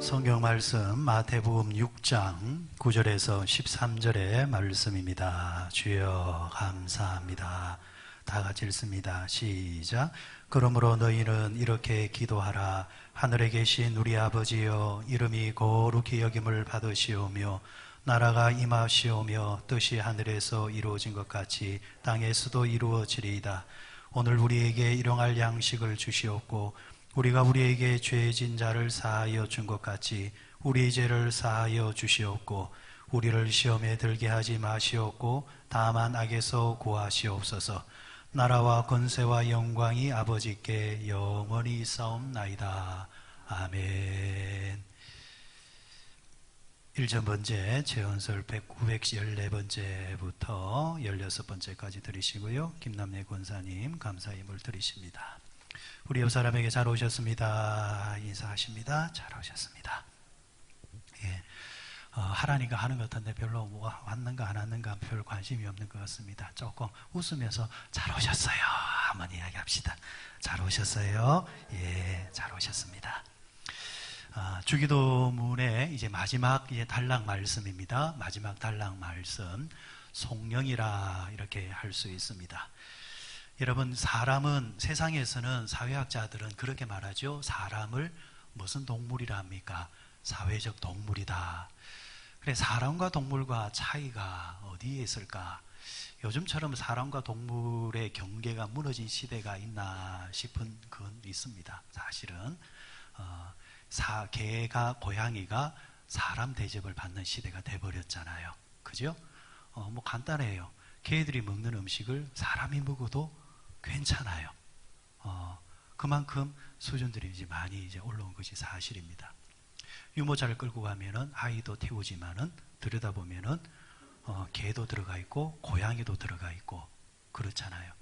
성경 말씀 마태복음 6장 9절에서 13절의 말씀입니다. 주여 감사합니다. 다 같이 읽습니다. 시작. 그러므로 너희는 이렇게 기도하라. 하늘에 계신 우리 아버지여, 이름이 거룩히 여김을 받으시오며 나라가 임하시오며 뜻이 하늘에서 이루어진 것 같이 땅에서도 이루어지리이다. 오늘 우리에게 일용할 양식을 주시옵고 우리가 우리에게 죄진 자를 사하여 준 것 같이 우리 죄를 사하여 주시옵고 우리를 시험에 들게 하지 마시옵고 다만 악에서 구하시옵소서. 나라와 권세와 영광이 아버지께 영원히 있사옵나이다. 아멘. 1전번째 재언설 914번째부터 16번째까지 들으시고요. 김남래 권사님 감사임을 드리십니다. 우리 옆 사람에게 잘 오셨습니다. 인사하십니다. 잘 오셨습니다. 예, 하라니까 하는 것 같은데 별로 뭐 왔는가 안 왔는가 별 관심이 없는 것 같습니다. 조금 웃으면서 잘 오셨어요 한번 이야기합시다. 잘 오셨어요. 예, 잘 오셨습니다. 주기도문의 이제 마지막 단락 말씀입니다. 마지막 단락 말씀, 송영이라 이렇게 할 수 있습니다. 여러분, 사람은, 세상에서는 사회학자들은 그렇게 말하죠. 사람을 무슨 동물이라 합니까? 사회적 동물이다. 그래, 사람과 동물과 차이가 어디에 있을까? 요즘처럼 사람과 동물의 경계가 무너진 시대가 있나 싶은 건 있습니다. 사실은 개가, 고양이가 사람 대접을 받는 시대가 돼버렸잖아요. 그죠? 뭐 간단해요. 개들이 먹는 음식을 사람이 먹어도 괜찮아요. 그만큼 수준들이 이제 많이 이제 올라온 것이 사실입니다. 유모차를 끌고 가면은 아이도 태우지만은 들여다보면은 개도 들어가 있고 고양이도 들어가 있고 그렇잖아요.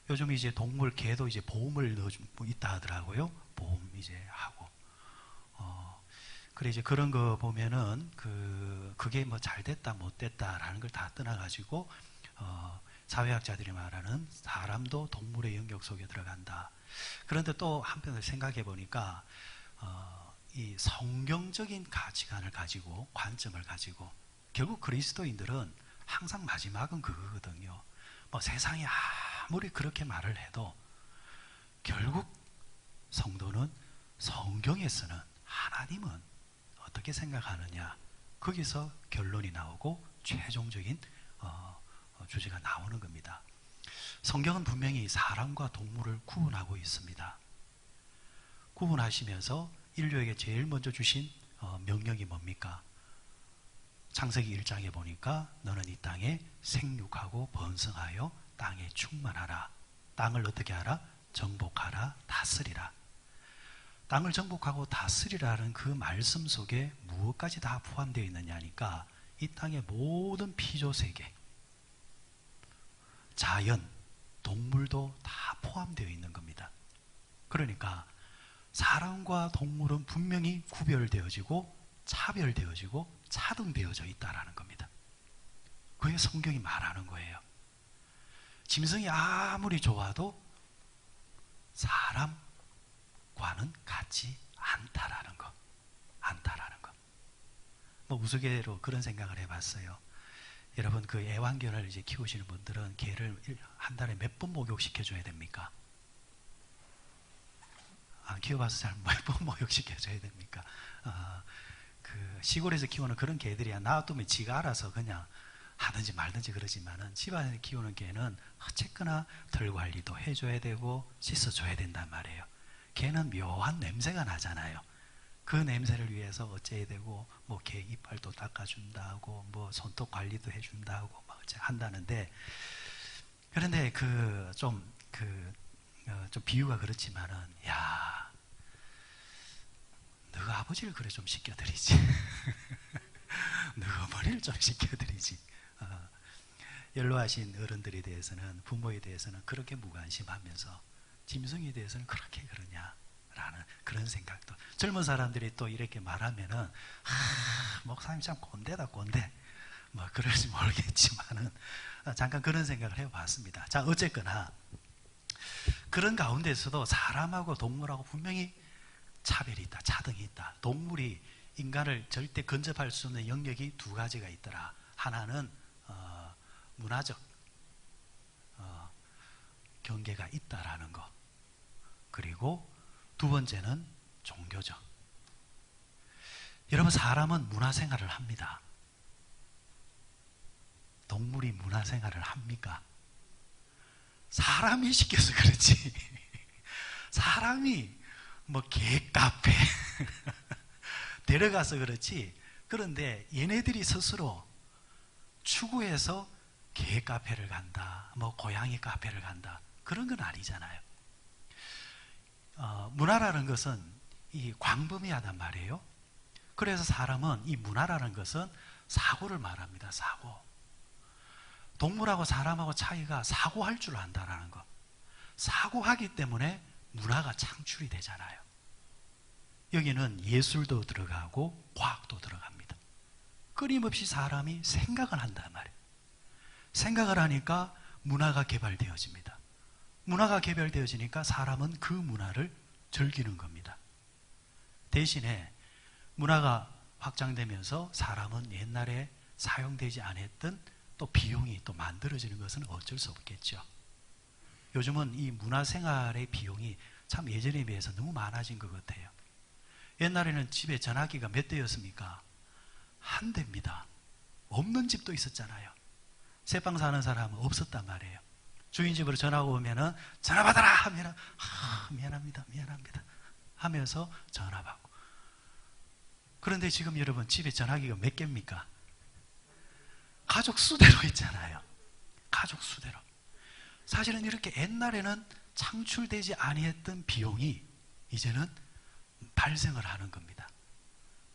요즘 이제 동물 개도 이제 보험을 넣어주고 있다 하더라고요. 보험 이제 하고. 그래 이제 그런 거 보면은 그게 뭐 잘 됐다 못 됐다라는 걸 다 떠나가지고 사회학자들이 말하는 사람도 동물의 영역 속에 들어간다. 그런데 또 한편으로 생각해 보니까 이 성경적인 가치관을 가지고 관점을 가지고 결국 그리스도인들은 항상 마지막은 그거거든요. 뭐 세상이 아무리 그렇게 말을 해도 결국 성도는 성경에서는 하나님은 어떻게 생각하느냐, 거기서 결론이 나오고 최종적인 주제가 나오는 겁니다. 성경은 분명히 사람과 동물을 구분하고 있습니다. 구분하시면서 인류에게 제일 먼저 주신 명령이 뭡니까? 창세기 1장에 보니까 너는 이 땅에 생육하고 번성하여 땅에 충만하라. 땅을 어떻게 하라? 정복하라, 다스리라. 땅을 정복하고 다스리라는 그 말씀 속에 무엇까지 다 포함되어 있느냐니까 이 땅의 모든 피조세계, 자연, 동물도 다 포함되어 있는 겁니다. 그러니까 사람과 동물은 분명히 구별되어지고 차별되어지고 차등되어져 있다는 겁니다. 그게 성경이 말하는 거예요. 짐승이 아무리 좋아도 사람과는 같지 않다라는 거. 뭐 우스개로 그런 생각을 해봤어요. 여러분, 그 애완견을 이제 키우시는 분들은 개를 한 달에 몇 번 목욕시켜줘야 됩니까? 안 키워봐서 잘 몇 번 목욕시켜줘야 됩니까? 그 시골에서 키우는 그런 개들이야 놔두면 지가 알아서 그냥 하든지 말든지 그러지만은 집안에서 키우는 개는 어쨌거나 털 관리도 해줘야 되고 씻어줘야 된단 말이에요. 개는 묘한 냄새가 나잖아요. 그 냄새를 위해서 어째야 되고, 뭐 개 이빨도 닦아준다고, 뭐 손톱 관리도 해준다고, 뭐 어째 한다는데, 그런데 좀 비유가 그렇지만은, 야, 너가 아버지를 그래 좀 시켜드리지. 너 어머니를 좀 시켜드리지. 연로하신 어른들에 대해서는, 부모에 대해서는 그렇게 무관심하면서 짐승에 대해서는 그렇게 그러냐 라는 그런 생각도. 젊은 사람들이 또 이렇게 말하면은 목사님 참 꼰대다 꼰대 뭐 그럴지 모르겠지만은 잠깐 그런 생각을 해봤습니다. 자, 어쨌거나 그런 가운데서도 사람하고 동물하고 분명히 차별이 있다, 차등이 있다. 동물이 인간을 절대 근접할 수 없는 영역이 두 가지가 있더라. 하나는 문화적 경계가 있다라는 거. 그리고 두 번째는 종교적. 여러분, 사람은 문화생활을 합니다. 동물이 문화생활을 합니까? 사람이 시켜서 그렇지. 사람이 뭐 개카페 데려가서 그렇지. 그런데 얘네들이 스스로 추구해서 개카페를 간다, 뭐 고양이 카페를 간다, 그런 건 아니잖아요. 문화라는 것은 이 광범위하단 말이에요. 그래서 사람은 이 문화라는 것은 사고를 말합니다. 사고. 동물하고 사람하고 차이가 사고할 줄 안다라는 것. 사고하기 때문에 문화가 창출이 되잖아요. 여기는 예술도 들어가고 과학도 들어갑니다. 끊임없이 사람이 생각을 한단 말이에요. 생각을 하니까 문화가 개발되어집니다. 문화가 개발되어지니까 사람은 그 문화를 즐기는 겁니다. 대신에 문화가 확장되면서 사람은 옛날에 사용되지 않았던 또 비용이 또 만들어지는 것은 어쩔 수 없겠죠. 요즘은 이 문화생활의 비용이 참 예전에 비해서 너무 많아진 것 같아요. 옛날에는 집에 전화기가 몇 대였습니까? 한 대입니다. 없는 집도 있었잖아요. 새빵 사는 사람은 없었단 말이에요. 주인 집으로 전화가 오면은 전화 받아라 하면은 미안합니다 하면서 전화 받고. 그런데 지금 여러분, 집에 전화기가 몇 개입니까? 가족 수대로 있잖아요. 가족 수대로. 사실은 이렇게 옛날에는 창출되지 아니했던 비용이 이제는 발생을 하는 겁니다.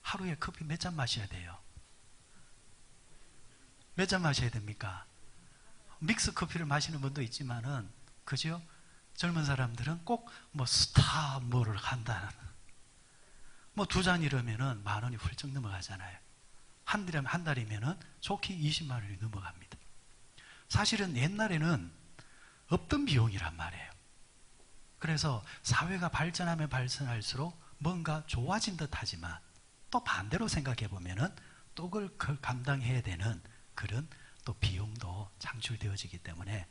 하루에 커피 몇 잔 마셔야 돼요? 몇 잔 마셔야 됩니까? 믹스 커피를 마시는 분도 있지만은, 그죠? 젊은 사람들은 꼭 뭐 스타 뭐를 한다는, 뭐 두 잔 이러면은 10,000원이 훌쩍 넘어가잖아요. 한 달이면은 좋게 20만 원이 넘어갑니다. 사실은 옛날에는 없던 비용이란 말이에요. 그래서 사회가 발전하면 발전할수록 뭔가 좋아진 듯 하지만, 또 반대로 생각해 보면은 또 그걸 감당해야 되는 그런 또 비용도 창출되어지기 때문에,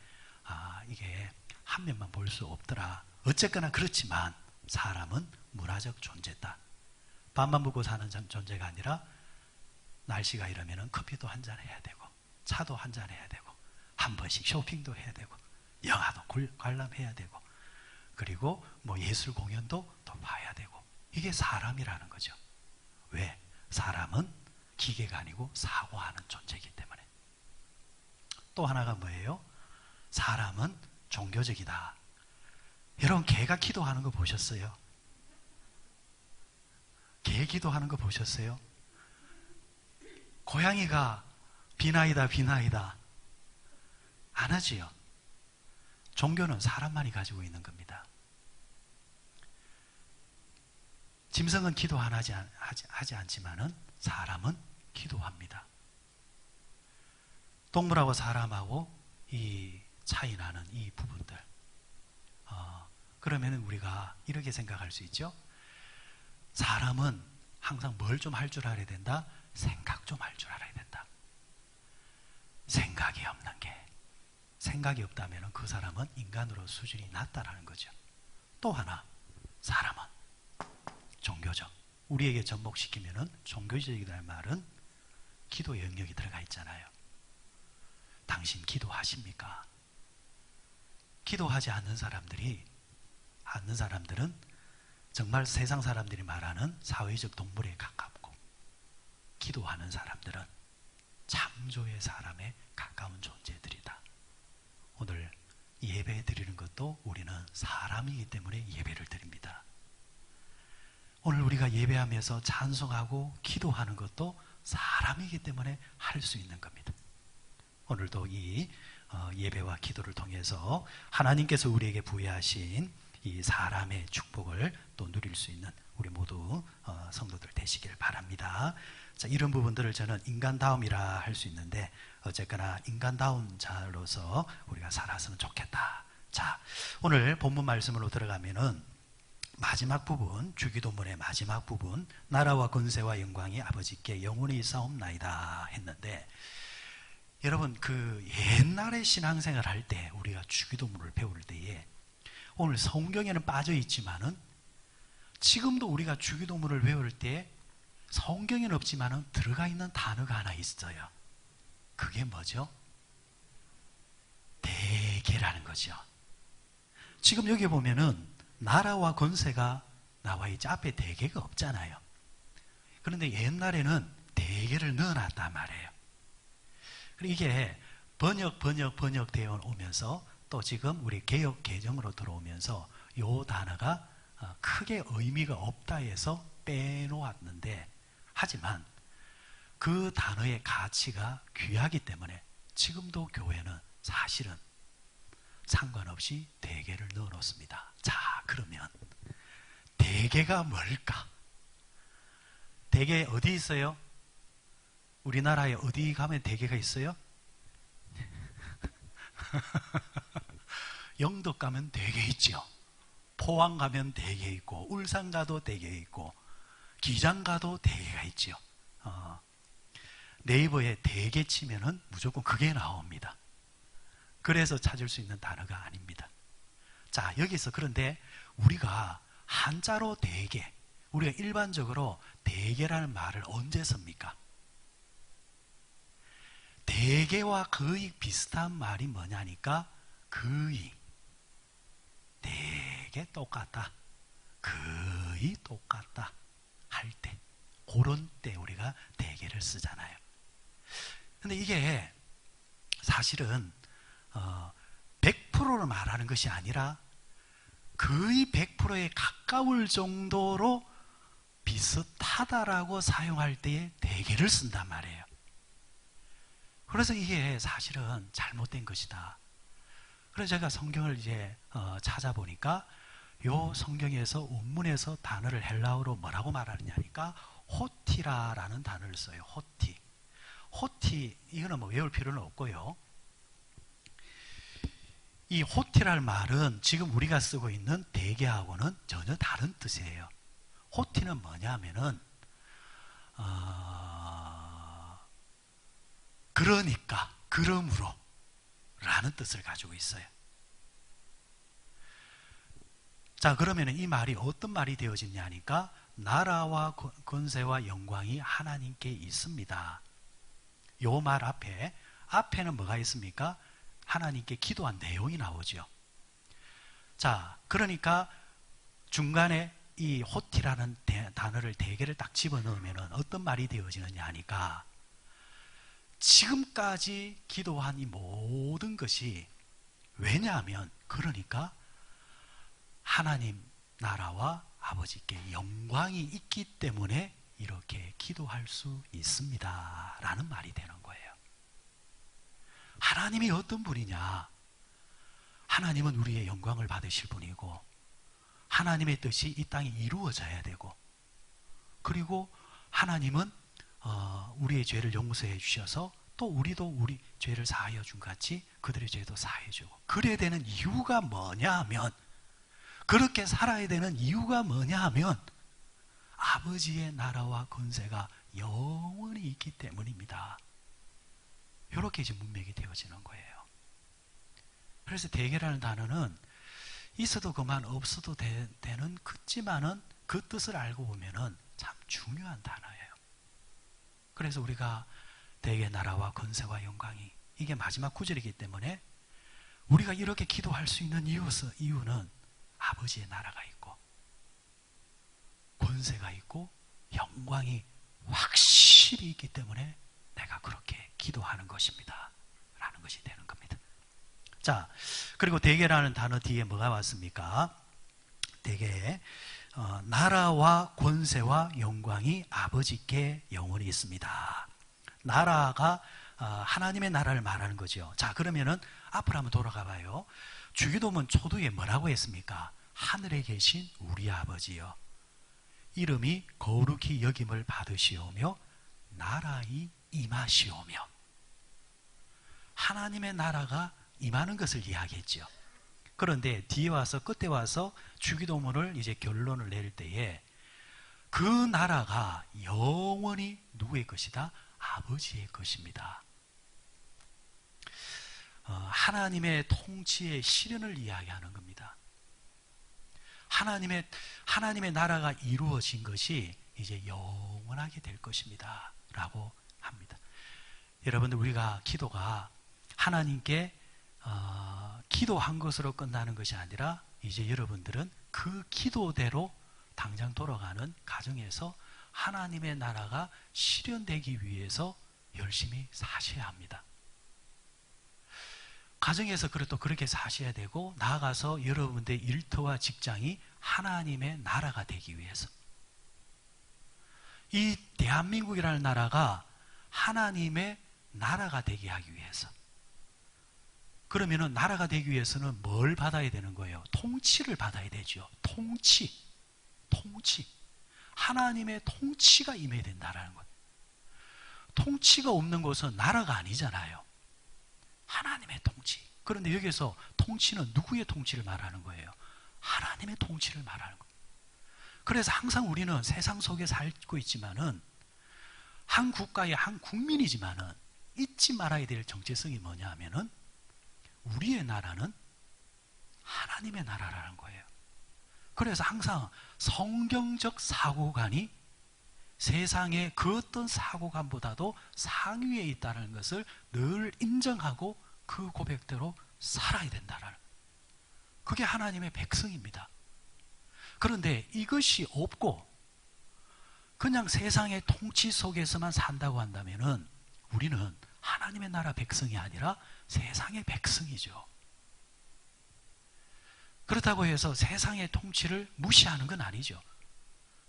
이게 한 면만 볼 수 없더라. 어쨌거나 그렇지만 사람은 문화적 존재다. 밥만 먹고 사는 존재가 아니라 날씨가 이러면은 커피도 한 잔 해야 되고, 차도 한 잔 해야 되고, 한 번씩 쇼핑도 해야 되고, 영화도 관람해야 되고, 그리고 뭐 예술 공연도 또 봐야 되고. 이게 사람이라는 거죠. 왜? 사람은 기계가 아니고 사고하는 존재이기 때문에. 또 하나가 뭐예요? 사람은 종교적이다. 여러분, 개가 기도하는 거 보셨어요? 개 기도하는 거 보셨어요? 고양이가 비나이다 비나이다 안 하지요. 종교는 사람만이 가지고 있는 겁니다. 짐승은 기도 안 하지 않지만은 사람은 기도합니다. 동물하고 사람하고 이 차이 나는 이 부분들. 그러면 우리가 이렇게 생각할 수 있죠. 사람은 항상 뭘 좀 할 줄 알아야 된다? 생각 좀 할 줄 알아야 된다. 생각이 없는 게, 생각이 없다면 그 사람은 인간으로 수준이 낮다라는 거죠. 또 하나, 사람은 종교적. 우리에게 접목시키면은 종교적이라는 말은 기도 영역이 들어가 있잖아요. 당신 기도하십니까? 기도하지 않는 사람들은 정말 세상 사람들이 말하는 사회적 동물에 가깝고, 기도하는 사람들은 창조의 사람에 가까운 존재들이다. 오늘 예배 드리는 것도 우리는 사람이기 때문에 예배를 드립니다. 오늘 우리가 예배하면서 찬송하고 기도하는 것도 사람이기 때문에 할 수 있는 겁니다. 오늘도 이 예배와 기도를 통해서 하나님께서 우리에게 부여하신 이 사람의 축복을 또 누릴 수 있는 우리 모두 성도들 되시길 바랍니다. 자, 이런 부분들을 저는 인간다움이라 할 수 있는데, 어쨌거나 인간다운 자로서 우리가 살았으면 좋겠다. 자, 오늘 본문 말씀으로 들어가면은 마지막 부분, 주기도문의 마지막 부분, 나라와 권세와 영광이 아버지께 영원히 있사옵나이다 했는데, 여러분 그 옛날에 신앙생활 할 때 우리가 주기도문을 배울 때에 오늘 성경에는 빠져 있지만은 지금도 우리가 주기도문을 배울 때 성경에는 없지만은 들어가 있는 단어가 하나 있어요. 그게 뭐죠? 대개라는 거죠. 지금 여기 보면은 나라와 권세가 나와 있지 앞에 대개가 없잖아요. 그런데 옛날에는 대개를 넣어놨단 말이에요. 그리고 이게 번역 되어 오면서 또 지금 우리 개역 개정으로 들어오면서 이 단어가 크게 의미가 없다 해서 빼놓았는데, 하지만 그 단어의 가치가 귀하기 때문에 지금도 교회는 사실은 상관없이 대개를 넣어 놓습니다. 자, 그러면 대개가 뭘까? 대개 어디 있어요? 우리나라에 어디 가면 대개가 있어요? 영덕 가면 대개 있죠. 포항 가면 대개 있고, 울산 가도 대개 있고, 기장 가도 대개가 있죠. 네이버에 대개 치면은 무조건 그게 나옵니다. 그래서 찾을 수 있는 단어가 아닙니다. 자, 여기서 그런데 우리가 한자로 대개, 우리가 일반적으로 대개라는 말을 언제 씁니까? 대개와 거의 비슷한 말이 뭐냐니까 거의, 되게 똑같다, 거의 똑같다 할 때, 그런 때 우리가 대개를 쓰잖아요. 근데 이게 사실은 100%를 말하는 것이 아니라 거의 100%에 가까울 정도로 비슷하다라고 사용할 때에 대개를 쓴단 말이에요. 그래서 이게 사실은 잘못된 것이다. 그래서 제가 성경을 이제 찾아보니까 요 성경에서 원문에서 단어를 헬라어로 뭐라고 말하느냐니까 호티라라는 단어를 써요. 호티. 호티, 이거는 뭐 외울 필요는 없고요. 이 호티라는 말은 지금 우리가 쓰고 있는 대개하고는 전혀 다른 뜻이에요. 호티는 뭐냐면은 그러니까, 그러므로 라는 뜻을 가지고 있어요. 자, 그러면 이 말이 어떤 말이 되어지냐니까 나라와 권세와 영광이 하나님께 있습니다. 요 말 앞에는 뭐가 있습니까? 하나님께 기도한 내용이 나오죠. 자, 그러니까 중간에 이 호티라는 단어를 대개를 딱 집어넣으면 어떤 말이 되어지느냐 하니까 지금까지 기도한 이 모든 것이, 왜냐하면 그러니까 하나님 나라와 아버지께 영광이 있기 때문에 이렇게 기도할 수 있습니다 라는 말이 되는 거예요. 하나님이 어떤 분이냐? 하나님은 우리의 영광을 받으실 분이고, 하나님의 뜻이 이 땅에 이루어져야 되고, 그리고 하나님은 우리의 죄를 용서해 주셔서 또 우리도 우리 죄를 사하여 준 같이 그들의 죄도 사하여 주고, 그래야 되는 이유가 뭐냐 하면, 그렇게 살아야 되는 이유가 뭐냐 하면 아버지의 나라와 권세가 영원히 있기 때문입니다. 이렇게 이제 문맥이 되어지는 거예요. 그래서 대개라는 단어는 있어도 그만 없어도 되는, 그렇지만은 그 뜻을 알고 보면은 참 중요한 단어예요. 그래서 우리가 대개 나라와 권세와 영광이, 이게 마지막 구절이기 때문에 우리가 이렇게 기도할 수 있는 이유는 아버지의 나라가 있고 권세가 있고 영광이 확실히 있기 때문에 내가 그렇게 기도하는 것입니다 라는 것이 되는 겁니다. 자, 그리고 대개라는 단어 뒤에 뭐가 왔습니까? 대개 나라와 권세와 영광이 아버지께 영원히 있습니다. 나라가 하나님의 나라를 말하는 거죠. 자, 그러면은 앞으로 한번 돌아가 봐요. 주기도문 초두에 뭐라고 했습니까? 하늘에 계신 우리 아버지여, 이름이 거룩히 여김을 받으시오며 나라이 임하시오며. 하나님의 나라가 임하는 것을 이야기했죠. 그런데 뒤에 와서 끝에 와서 주기도문을 이제 결론을 내릴 때에 그 나라가 영원히 누구의 것이다? 아버지의 것입니다. 하나님의 통치의 실현을 이야기하는 겁니다. 하나님의 나라가 이루어진 것이 이제 영원하게 될 것입니다. 라고 합니다. 여러분들, 우리가 기도가 하나님께 기도한 것으로 끝나는 것이 아니라 이제 여러분들은 그 기도대로 당장 돌아가는 가정에서 하나님의 나라가 실현되기 위해서 열심히 사셔야 합니다. 가정에서 또 그렇게 사셔야 되고, 나아가서 여러분들의 일터와 직장이 하나님의 나라가 되기 위해서, 이 대한민국이라는 나라가 하나님의 나라가 되게 하기 위해서, 그러면은 나라가 되기 위해서는 뭘 받아야 되는 거예요? 통치를 받아야 되죠. 통치. 하나님의 통치가 임해야 된다는 거예요. 통치가 없는 곳은 나라가 아니잖아요. 하나님의 통치. 그런데 여기서 통치는 누구의 통치를 말하는 거예요? 하나님의 통치를 말하는 거예요. 그래서 항상 우리는 세상 속에 살고 있지만은, 한 국가의 한 국민이지만은 잊지 말아야 될 정체성이 뭐냐 하면은, 우리의 나라는 하나님의 나라라는 거예요. 그래서 항상 성경적 사고관이 세상의 그 어떤 사고관보다도 상위에 있다는 것을 늘 인정하고 그 고백대로 살아야 된다는, 그게 하나님의 백성입니다. 그런데 이것이 없고 그냥 세상의 통치 속에서만 산다고 한다면은 우리는 하나님의 나라 백성이 아니라 세상의 백성이죠. 그렇다고 해서 세상의 통치를 무시하는 건 아니죠.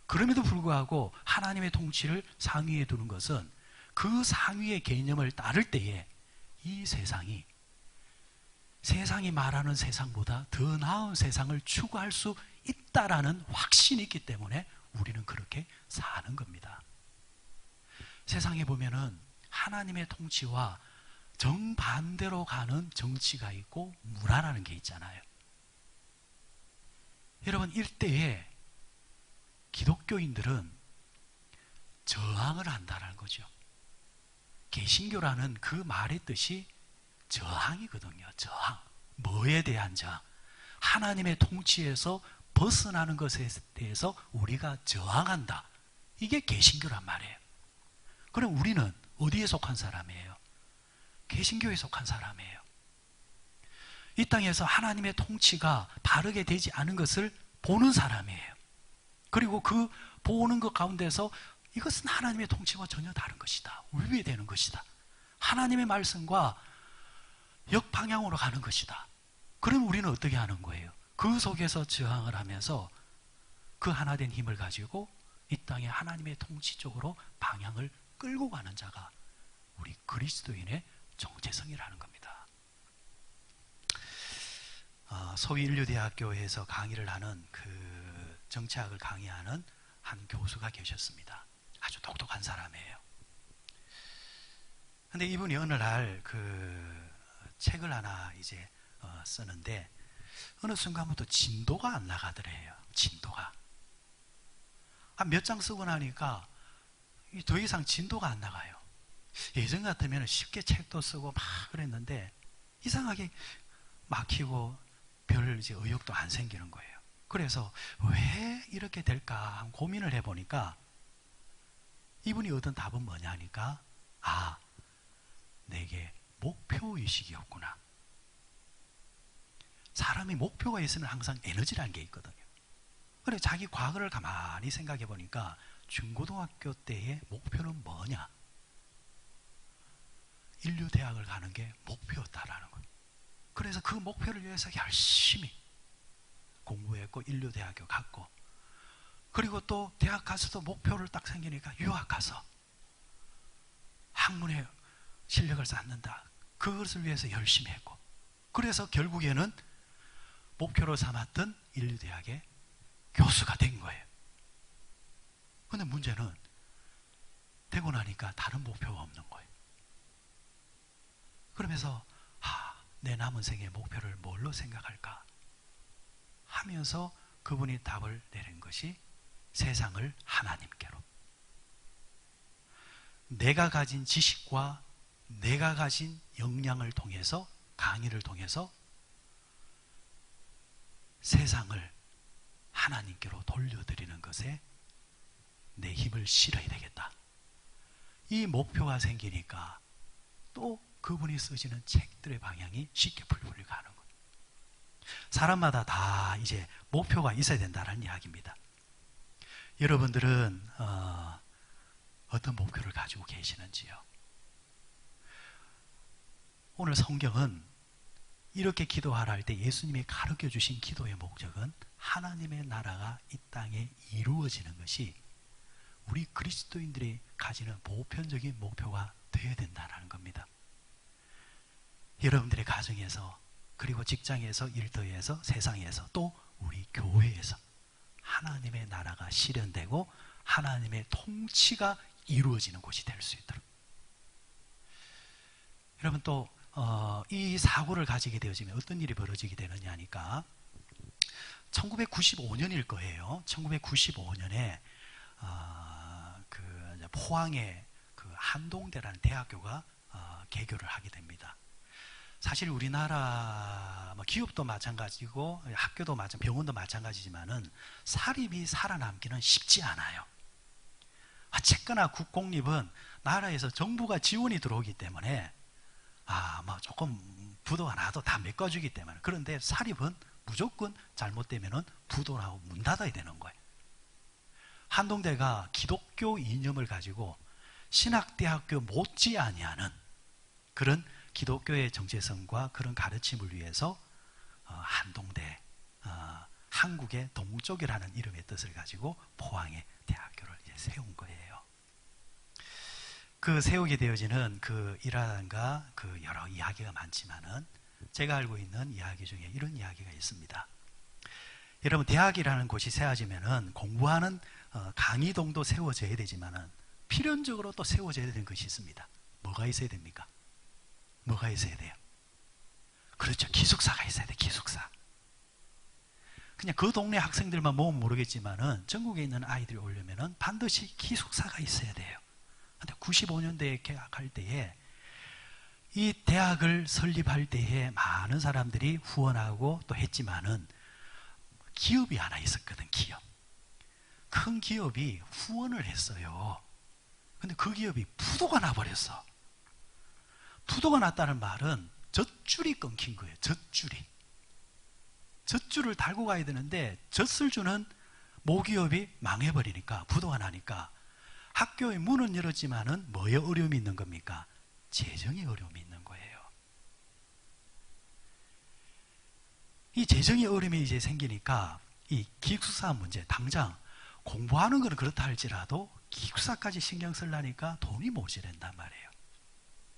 그럼에도 불구하고 하나님의 통치를 상위에 두는 것은 그 상위의 개념을 따를 때에 이 세상이 말하는 세상보다 더 나은 세상을 추구할 수 있다라는 확신이 있기 때문에 우리는 그렇게 사는 겁니다. 세상에 보면은 하나님의 통치와 정반대로 가는 정치가 있고 문화라는 게 있잖아요. 여러분, 일대에 기독교인들은 저항을 한다는 거죠. 개신교라는 그 말의 뜻이 저항이거든요. 저항. 뭐에 대한 저항? 하나님의 통치에서 벗어나는 것에 대해서 우리가 저항한다. 이게 개신교란 말이에요. 그럼 우리는 어디에 속한 사람이에요? 개신교에 속한 사람이에요. 이 땅에서 하나님의 통치가 바르게 되지 않은 것을 보는 사람이에요. 그리고 그 보는 것 가운데서 이것은 하나님의 통치와 전혀 다른 것이다. 위배되는 것이다. 하나님의 말씀과 역방향으로 가는 것이다. 그럼 우리는 어떻게 하는 거예요? 그 속에서 저항을 하면서 그 하나된 힘을 가지고 이 땅에 하나님의 통치 쪽으로 방향을 끌고 가는 자가 우리 그리스도인의 정체성이라는 겁니다. 소위 인류대학교에서 강의를 하는 그 정치학을 강의하는 한 교수가 계셨습니다. 아주 똑똑한 사람이에요. 근데 이분이 어느 날 그 책을 하나 이제 쓰는데 어느 순간부터 진도가 안 나가더래요. 진도가. 몇 장 쓰고 나니까 더 이상 진도가 안 나가요. 예전 같으면 쉽게 책도 쓰고 막 그랬는데 이상하게 막히고 별 이제 의욕도 안 생기는 거예요. 그래서 왜 이렇게 될까 고민을 해보니까 이분이 얻은 답은 뭐냐 하니까 내게 목표의식이 없구나. 사람이 목표가 있으면 항상 에너지라는 게 있거든요. 그래 자기 과거를 가만히 생각해 보니까 중고등학교 때의 목표는 뭐냐? 인류대학을 가는 게 목표였다라는 거예요. 그래서 그 목표를 위해서 열심히 공부했고 인류대학교 갔고, 그리고 또 대학 가서도 목표를 딱 생기니까 유학 가서 학문의 실력을 쌓는다. 그것을 위해서 열심히 했고, 그래서 결국에는 목표로 삼았던 인류대학의 교수가 된 거예요. 그런데 문제는 되고 나니까 다른 목표가 없는 거예요. 그러면서 내 남은 생의 목표를 뭘로 생각할까? 하면서 그분이 답을 내린 것이 세상을 하나님께로. 내가 가진 지식과 내가 가진 역량을 통해서, 강의를 통해서 세상을 하나님께로 돌려드리는 것에 내 힘을 실어야 되겠다. 이 목표가 생기니까 또 그분이 쓰시는 책들의 방향이 쉽게 풀리고 가는 거예요. 사람마다 다 이제 목표가 있어야 된다는 이야기입니다. 여러분들은 어떤 목표를 가지고 계시는지요? 오늘 성경은 이렇게 기도하라 할 때 예수님이 가르쳐 주신 기도의 목적은 하나님의 나라가 이 땅에 이루어지는 것이 우리 그리스도인들이 가지는 보편적인 목표가 되어야 된다는 겁니다. 여러분들의 가정에서, 그리고 직장에서, 일터에서, 세상에서, 또 우리 교회에서 하나님의 나라가 실현되고 하나님의 통치가 이루어지는 곳이 될 수 있도록. 여러분, 또 이 사고를 가지게 되어지면 어떤 일이 벌어지게 되느냐 하니까 1995년일 거예요. 1995년에 포항에 그 한동대라는 대학교가 개교를 하게 됩니다. 사실 우리나라 기업도 마찬가지고 학교도 병원도 마찬가지지만은 사립이 살아남기는 쉽지 않아요. 어쨌거나 국공립은 나라에서 정부가 지원이 들어오기 때문에 조금 부도가 나도 다 메꿔주기 때문에. 그런데 사립은 무조건 잘못되면은 부도가 나고 문 닫아야 되는 거예요. 한동대가 기독교 이념을 가지고 신학대학교 못지 아니하는 그런 기독교의 정체성과 그런 가르침을 위해서 한동대, 한국의 동쪽이라는 이름의 뜻을 가지고 포항에 대학교를 이제 세운 거예요. 그 세우게 되어지는 그 일화가 그 여러 이야기가 많지만은 제가 알고 있는 이야기 중에 이런 이야기가 있습니다. 여러분, 대학이라는 곳이 세워지면은 공부하는 강의동도 세워져야 되지만은 필연적으로 또 세워져야 되는 것이 있습니다. 뭐가 있어야 됩니까? 뭐가 있어야 돼요? 그렇죠. 기숙사가 있어야 돼. 기숙사. 그냥 그 동네 학생들만 모으면 모르겠지만은 전국에 있는 아이들이 오려면은 반드시 기숙사가 있어야 돼요. 근데 95년대에 개학할 때에 이 대학을 설립할 때에 많은 사람들이 후원하고 또 했지만은 기업이 하나 있었거든. 기업. 큰 기업이 후원을 했어요. 근데 그 기업이 부도가 나버렸어. 부도가 났다는 말은 젖줄이 끊긴 거예요. 젖줄이. 젖줄을 달고 가야 되는데 젖을 주는 모기업이 망해버리니까, 부도가 나니까 학교의 문은 열었지만은 뭐에 어려움이 있는 겁니까? 재정의 어려움이 있는 거예요. 이 재정의 어려움이 이제 생기니까 이 기숙사 문제, 당장 공부하는 거는 그렇다 할지라도 기숙사까지 신경 쓰려니까 돈이 모자란단 말이에요.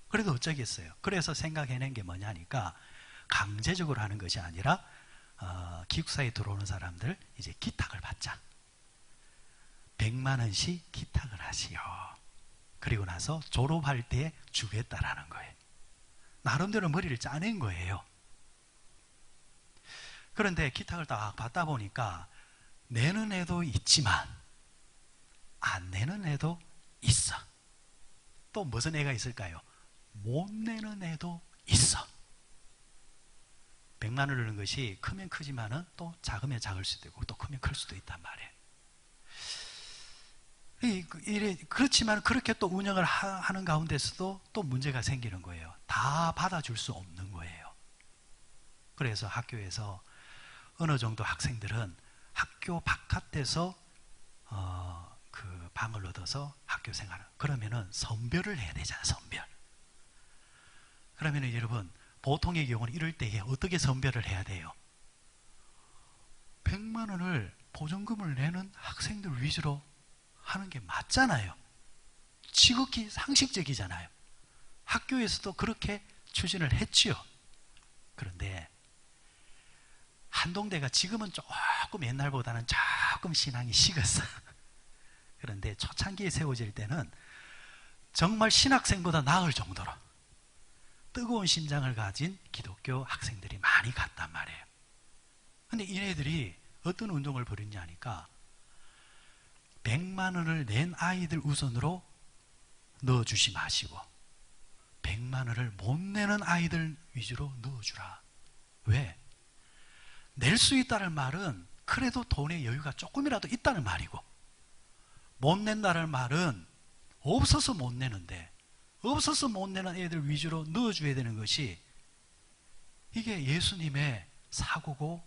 그래도 어쩌겠어요. 그래서 생각해낸 게 뭐냐니까 강제적으로 하는 것이 아니라 기숙사에 들어오는 사람들 이제 기탁을 받자. 100만 원씩 기탁을 하시오. 그리고 나서 졸업할 때 주겠다라는 거예요. 나름대로 머리를 짜낸 거예요. 그런데 기탁을 딱 받다 보니까 내는 애도 있지만 안 내는 애도 있어. 또 무슨 애가 있을까요? 못 내는 애도 있어. 100만 원을 넣는 것이 크면 크지만은 또 작으면 작을 수도 있고 또 크면 클 수도 있단 말이에요. 그렇지만 그렇게 또 운영을 하는 가운데서도 또 문제가 생기는 거예요. 다 받아줄 수 없는 거예요. 그래서 학교에서 어느 정도 학생들은 학교 바깥에서 그 방을 얻어서 학교 생활을, 그러면은 선별을 해야 되잖아요. 선별. 그러면은 여러분, 보통의 경우는 이럴 때에 어떻게 선별을 해야 돼요? 100만 원을 보증금을 내는 학생들 위주로 하는 게 맞잖아요. 지극히 상식적이잖아요. 학교에서도 그렇게 추진을 했지요. 그런데 한동대가 지금은 조금 옛날보다는 조금 신앙이 식었어. 그런데 초창기에 세워질 때는 정말 신학생보다 나을 정도로 뜨거운 심장을 가진 기독교 학생들이 많이 갔단 말이에요. 근데 이네들이 어떤 운동을 벌였냐 하니까 100만 원을 낸 아이들 우선으로 넣어주지 마시고 100만 원을 못 내는 아이들 위주로 넣어주라. 왜? 낼 수 있다는 말은 그래도 돈의 여유가 조금이라도 있다는 말이고, 못 낸다는 말은 없어서 못 내는데, 없어서 못 내는 애들 위주로 넣어줘야 되는 것이 이게 예수님의 사고고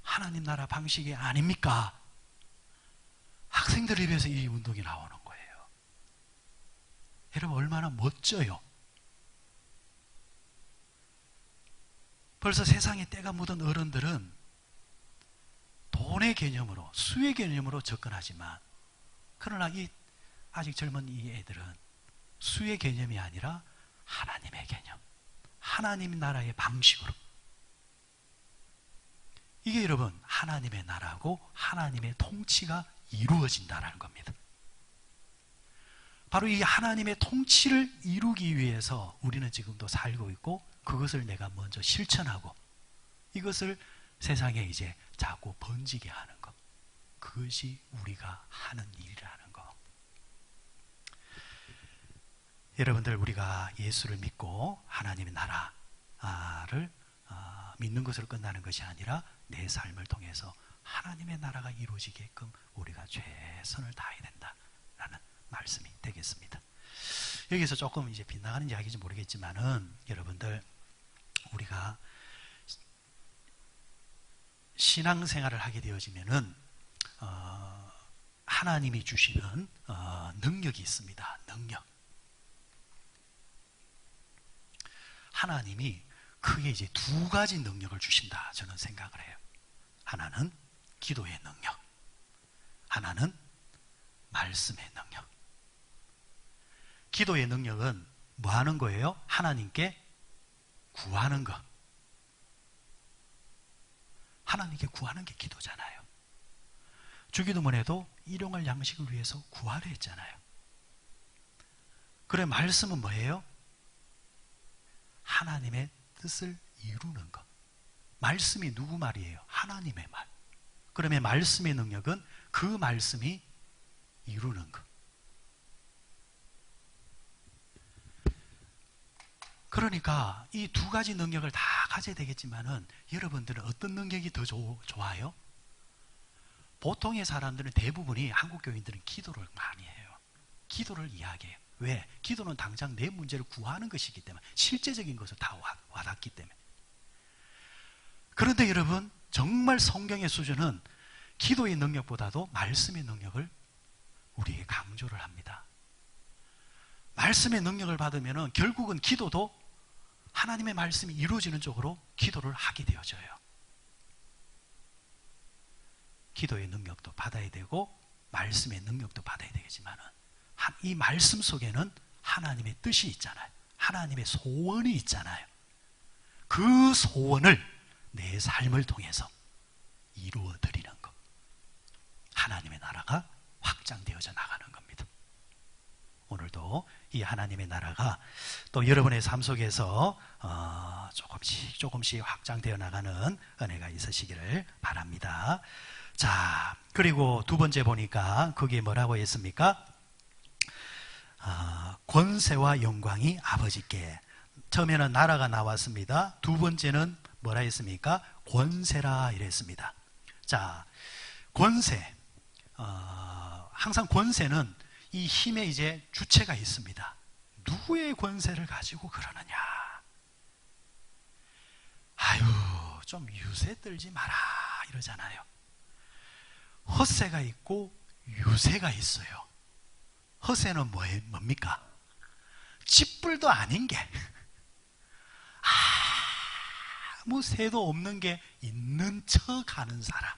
하나님 나라 방식이 아닙니까? 학생들을 위해서 이 운동이 나오는 거예요. 여러분 얼마나 멋져요. 벌써 세상에 때가 묻은 어른들은 돈의 개념으로, 수의 개념으로 접근하지만, 그러나 아직 젊은 이 애들은 수의 개념이 아니라 하나님의 개념, 하나님 나라의 방식으로. 이게 여러분 하나님의 나라고 하나님의 통치가 이루어진다는 겁니다. 바로 이 하나님의 통치를 이루기 위해서 우리는 지금도 살고 있고, 그것을 내가 먼저 실천하고 이것을 세상에 이제 자꾸 번지게 하는 것, 그것이 우리가 하는 일이라는 것. 여러분들, 우리가 예수를 믿고 하나님의 나라를 믿는 것으로 끝나는 것이 아니라 내 삶을 통해서 하나님의 나라가 이루어지게끔 우리가 최선을 다해야 된다라는 말씀이 되겠습니다. 여기서 조금 이제 빗나가는 이야기인지 모르겠지만은, 여러분들, 우리가 신앙생활을 하게 되어지면은 하나님이 주시는 능력이 있습니다. 능력. 하나님이 크게 이제 두 가지 능력을 주신다, 저는 생각을 해요. 하나는 기도의 능력, 하나는 말씀의 능력. 기도의 능력은 뭐 하는 거예요? 하나님께 구하는 것. 하나님께 구하는 게 기도잖아요. 주기도문에도 일용할 양식을 위해서 구하려 했잖아요. 그래, 말씀은 뭐예요? 하나님의 뜻을 이루는 것. 말씀이 누구 말이에요? 하나님의 말. 그러면 말씀의 능력은 그 말씀이 이루는 것. 그러니까 이 두 가지 능력을 다 가져야 되겠지만은, 여러분들은 어떤 능력이 더 좋아요? 보통의 사람들은, 대부분이 한국 교인들은 기도를 많이 해요. 기도를 이야기해요. 왜? 기도는 당장 내 문제를 구하는 것이기 때문에, 실제적인 것을 다 와닿기 때문에. 그런데 여러분, 정말 성경의 수준은 기도의 능력보다도 말씀의 능력을 우리에게 강조를 합니다. 말씀의 능력을 받으면 결국은 기도도 하나님의 말씀이 이루어지는 쪽으로 기도를 하게 되어져요. 기도의 능력도 받아야 되고 말씀의 능력도 받아야 되겠지만, 이 말씀 속에는 하나님의 뜻이 있잖아요. 하나님의 소원이 있잖아요. 그 소원을 내 삶을 통해서 이루어 드리는 것, 하나님의 나라가 확장되어져 나가는 겁니다. 오늘도 이 하나님의 나라가 또 여러분의 삶 속에서 조금씩 확장되어 나가는 은혜가 있으시기를 바랍니다. 자, 그리고 두 번째 보니까 거기에 뭐라고 했습니까? 권세와 영광이 아버지께. 처음에는 나라가 나왔습니다. 두 번째는 뭐라 했습니까? 권세라 이랬습니다. 자, 권세. 항상 권세는 이 힘의 이제 주체가 있습니다. 누구의 권세를 가지고 그러느냐? 아유, 좀 유세 떨지 마라 이러잖아요. 허세가 있고 유세가 있어요. 허세는 뭡니까? 찌뿔도 아닌 게, 아무 새도 없는 게 있는 척 하는 사람.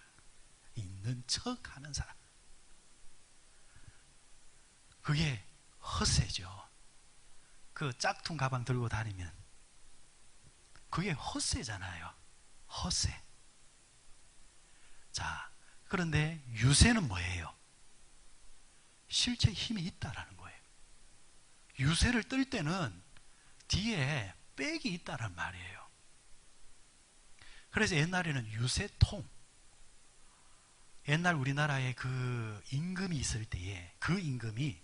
있는 척 하는 사람. 그게 허세죠. 그 짝퉁 가방 들고 다니면 그게 허세잖아요. 허세. 자, 그런데 유세는 뭐예요? 실제 힘이 있다라는 거예요. 유세를 뜰 때는 뒤에 백이 있다란 말이에요. 그래서 옛날에는 유세통, 옛날 우리나라에 그 임금이 있을 때에 그 임금이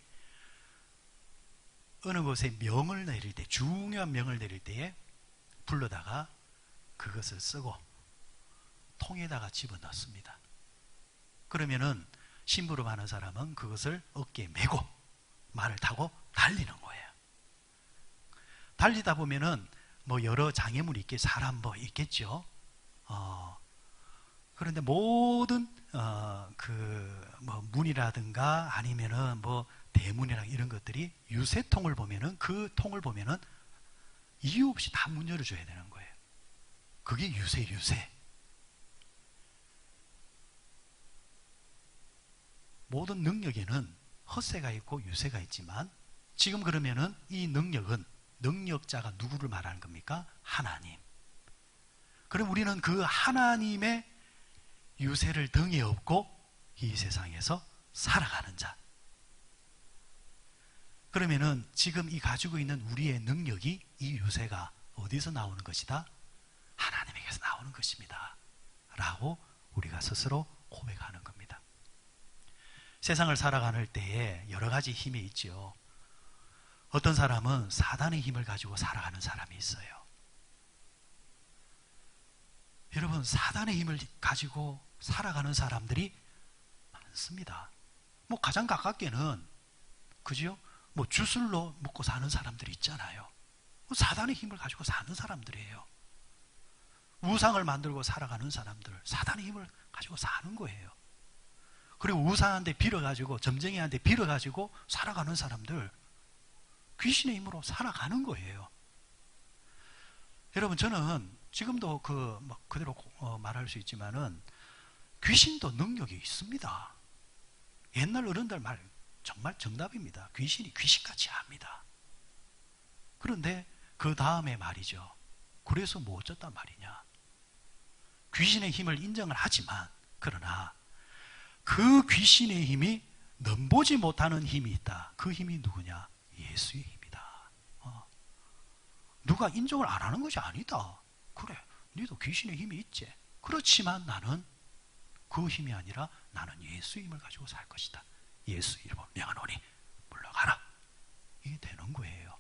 어느 곳에 명을 내릴 때, 중요한 명을 내릴 때에 불러다가 그것을 쓰고 통에다가 집어넣습니다. 그러면은 심부름하는 사람은 그것을 어깨에 메고 말을 타고 달리는 거예요. 달리다 보면은 뭐 여러 장애물이 있겠, 사람 뭐 있겠죠. 그런데 모든 뭐 문이라든가 아니면은 뭐 대문이랑 이런 것들이 유세통을 보면은 그 통을 보면은 이유 없이 다 문 열어줘야 되는 거예요. 그게 유세. 모든 능력에는 헛세가 있고 유세가 있지만 지금 그러면은 이 능력은 능력자가 누구를 말하는 겁니까? 하나님. 그럼 우리는 그 하나님의 유세를 등에 업고 이 세상에서 살아가는 자. 그러면은 지금 이 가지고 있는 우리의 능력이 이 유세가 어디서 나오는 것이다? 하나님에게서 나오는 것입니다. 라고 우리가 스스로 고백하는 겁니다. 세상을 살아가는 때에 여러 가지 힘이 있죠. 어떤 사람은 사단의 힘을 가지고 살아가는 사람이 있어요. 여러분, 사단의 힘을 가지고 살아가는 사람들이 많습니다. 뭐 가장 가깝게는 그죠? 뭐 주술로 먹고 사는 사람들이 있잖아요. 사단의 힘을 가지고 사는 사람들이에요. 우상을 만들고 살아가는 사람들, 사단의 힘을 가지고 사는 거예요. 그리고 우상한테 빌어가지고, 점쟁이한테 빌어가지고 살아가는 사람들, 귀신의 힘으로 살아가는 거예요. 여러분, 저는 지금도 그대로 말할 수 있지만은 귀신도 능력이 있습니다. 옛날 어른들 말 정말 정답입니다. 귀신이 귀신같이 합니다. 그런데 그 다음에 말이죠. 그래서 뭐 어쩌단 말이냐. 귀신의 힘을 인정을 하지만 그러나 그 귀신의 힘이 넘보지 못하는 힘이 있다. 그 힘이 누구냐? 예수의 힘이다. 누가 인정을 안 하는 것이 아니다. 그래, 너도 귀신의 힘이 있지. 그렇지만 나는 그 힘이 아니라 나는 예수의 힘을 가지고 살 것이다. 예수 이름으로 명하노니 물러가라. 이게 되는 거예요.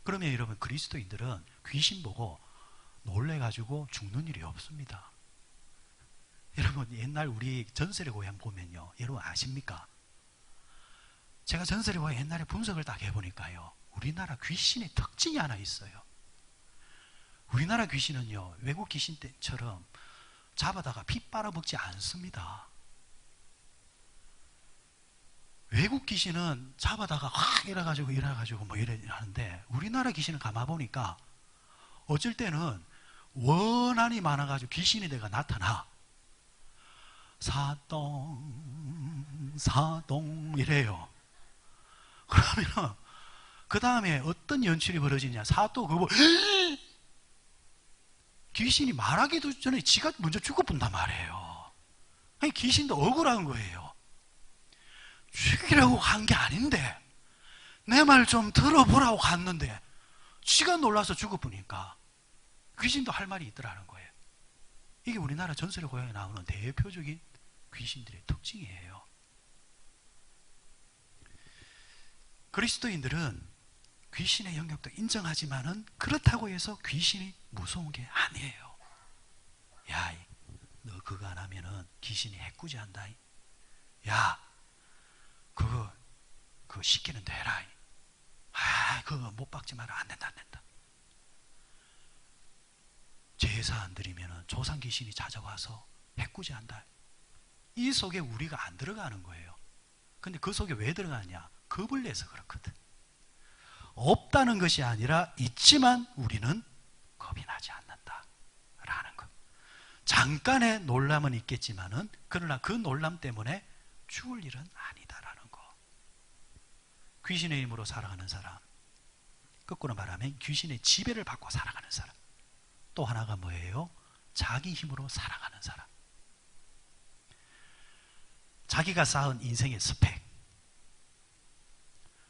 그러면 여러분, 그리스도인들은 귀신 보고 놀래가지고 죽는 일이 없습니다. 여러분, 옛날 우리 전설의 고향 보면요, 여러분 아십니까? 제가 전설의 고향 옛날에 분석을 딱 해보니까요, 우리나라 귀신의 특징이 하나 있어요. 우리나라 귀신은요, 외국 귀신처럼 잡아다가 피 빨아먹지 않습니다. 외국 귀신은 잡아다가 확 이래가지고 뭐 이래 하는데, 우리나라 귀신은 가만보니까 어쩔 때는 원한이 많아가지고 귀신이 내가 나타나. 사똥 이래요. 그러면 그 다음에 어떤 연출이 벌어지냐. 사또 그거 귀신이 말하기도 전에 지가 먼저 죽어본단 말이에요. 아니, 귀신도 억울한 거예요. 죽이려고 한 게 아닌데 내 말 좀 들어보라고 갔는데 지가 놀라서 죽어보니까 귀신도 할 말이 있더라는 거예요. 이게 우리나라 전설의 고향에 나오는 대표적인 귀신들의 특징이에요. 그리스도인들은 귀신의 영역도 인정하지만은 그렇다고 해서 귀신이 무서운 게 아니에요. 야, 너 그거 안 하면은 귀신이 해꾸지한다. 야, 그거 시키는 데 해라. 그거 못 박지 마라. 안 된다. 제사 안 드리면은 조상 귀신이 찾아와서 해꾸지한다. 이 속에 우리가 안 들어가는 거예요. 근데 그 속에 왜 들어가냐? 겁을 내서 그렇거든. 없다는 것이 아니라 있지만 우리는 겁이 나지 않는다라는 것. 잠깐의 놀람은 있겠지만은 그러나 그 놀람 때문에 죽을 일은 아니다라는 거. 귀신의 힘으로 살아가는 사람, 거꾸로 말하면 귀신의 지배를 받고 살아가는 사람. 또 하나가 뭐예요? 자기 힘으로 살아가는 사람. 자기가 쌓은 인생의 스펙,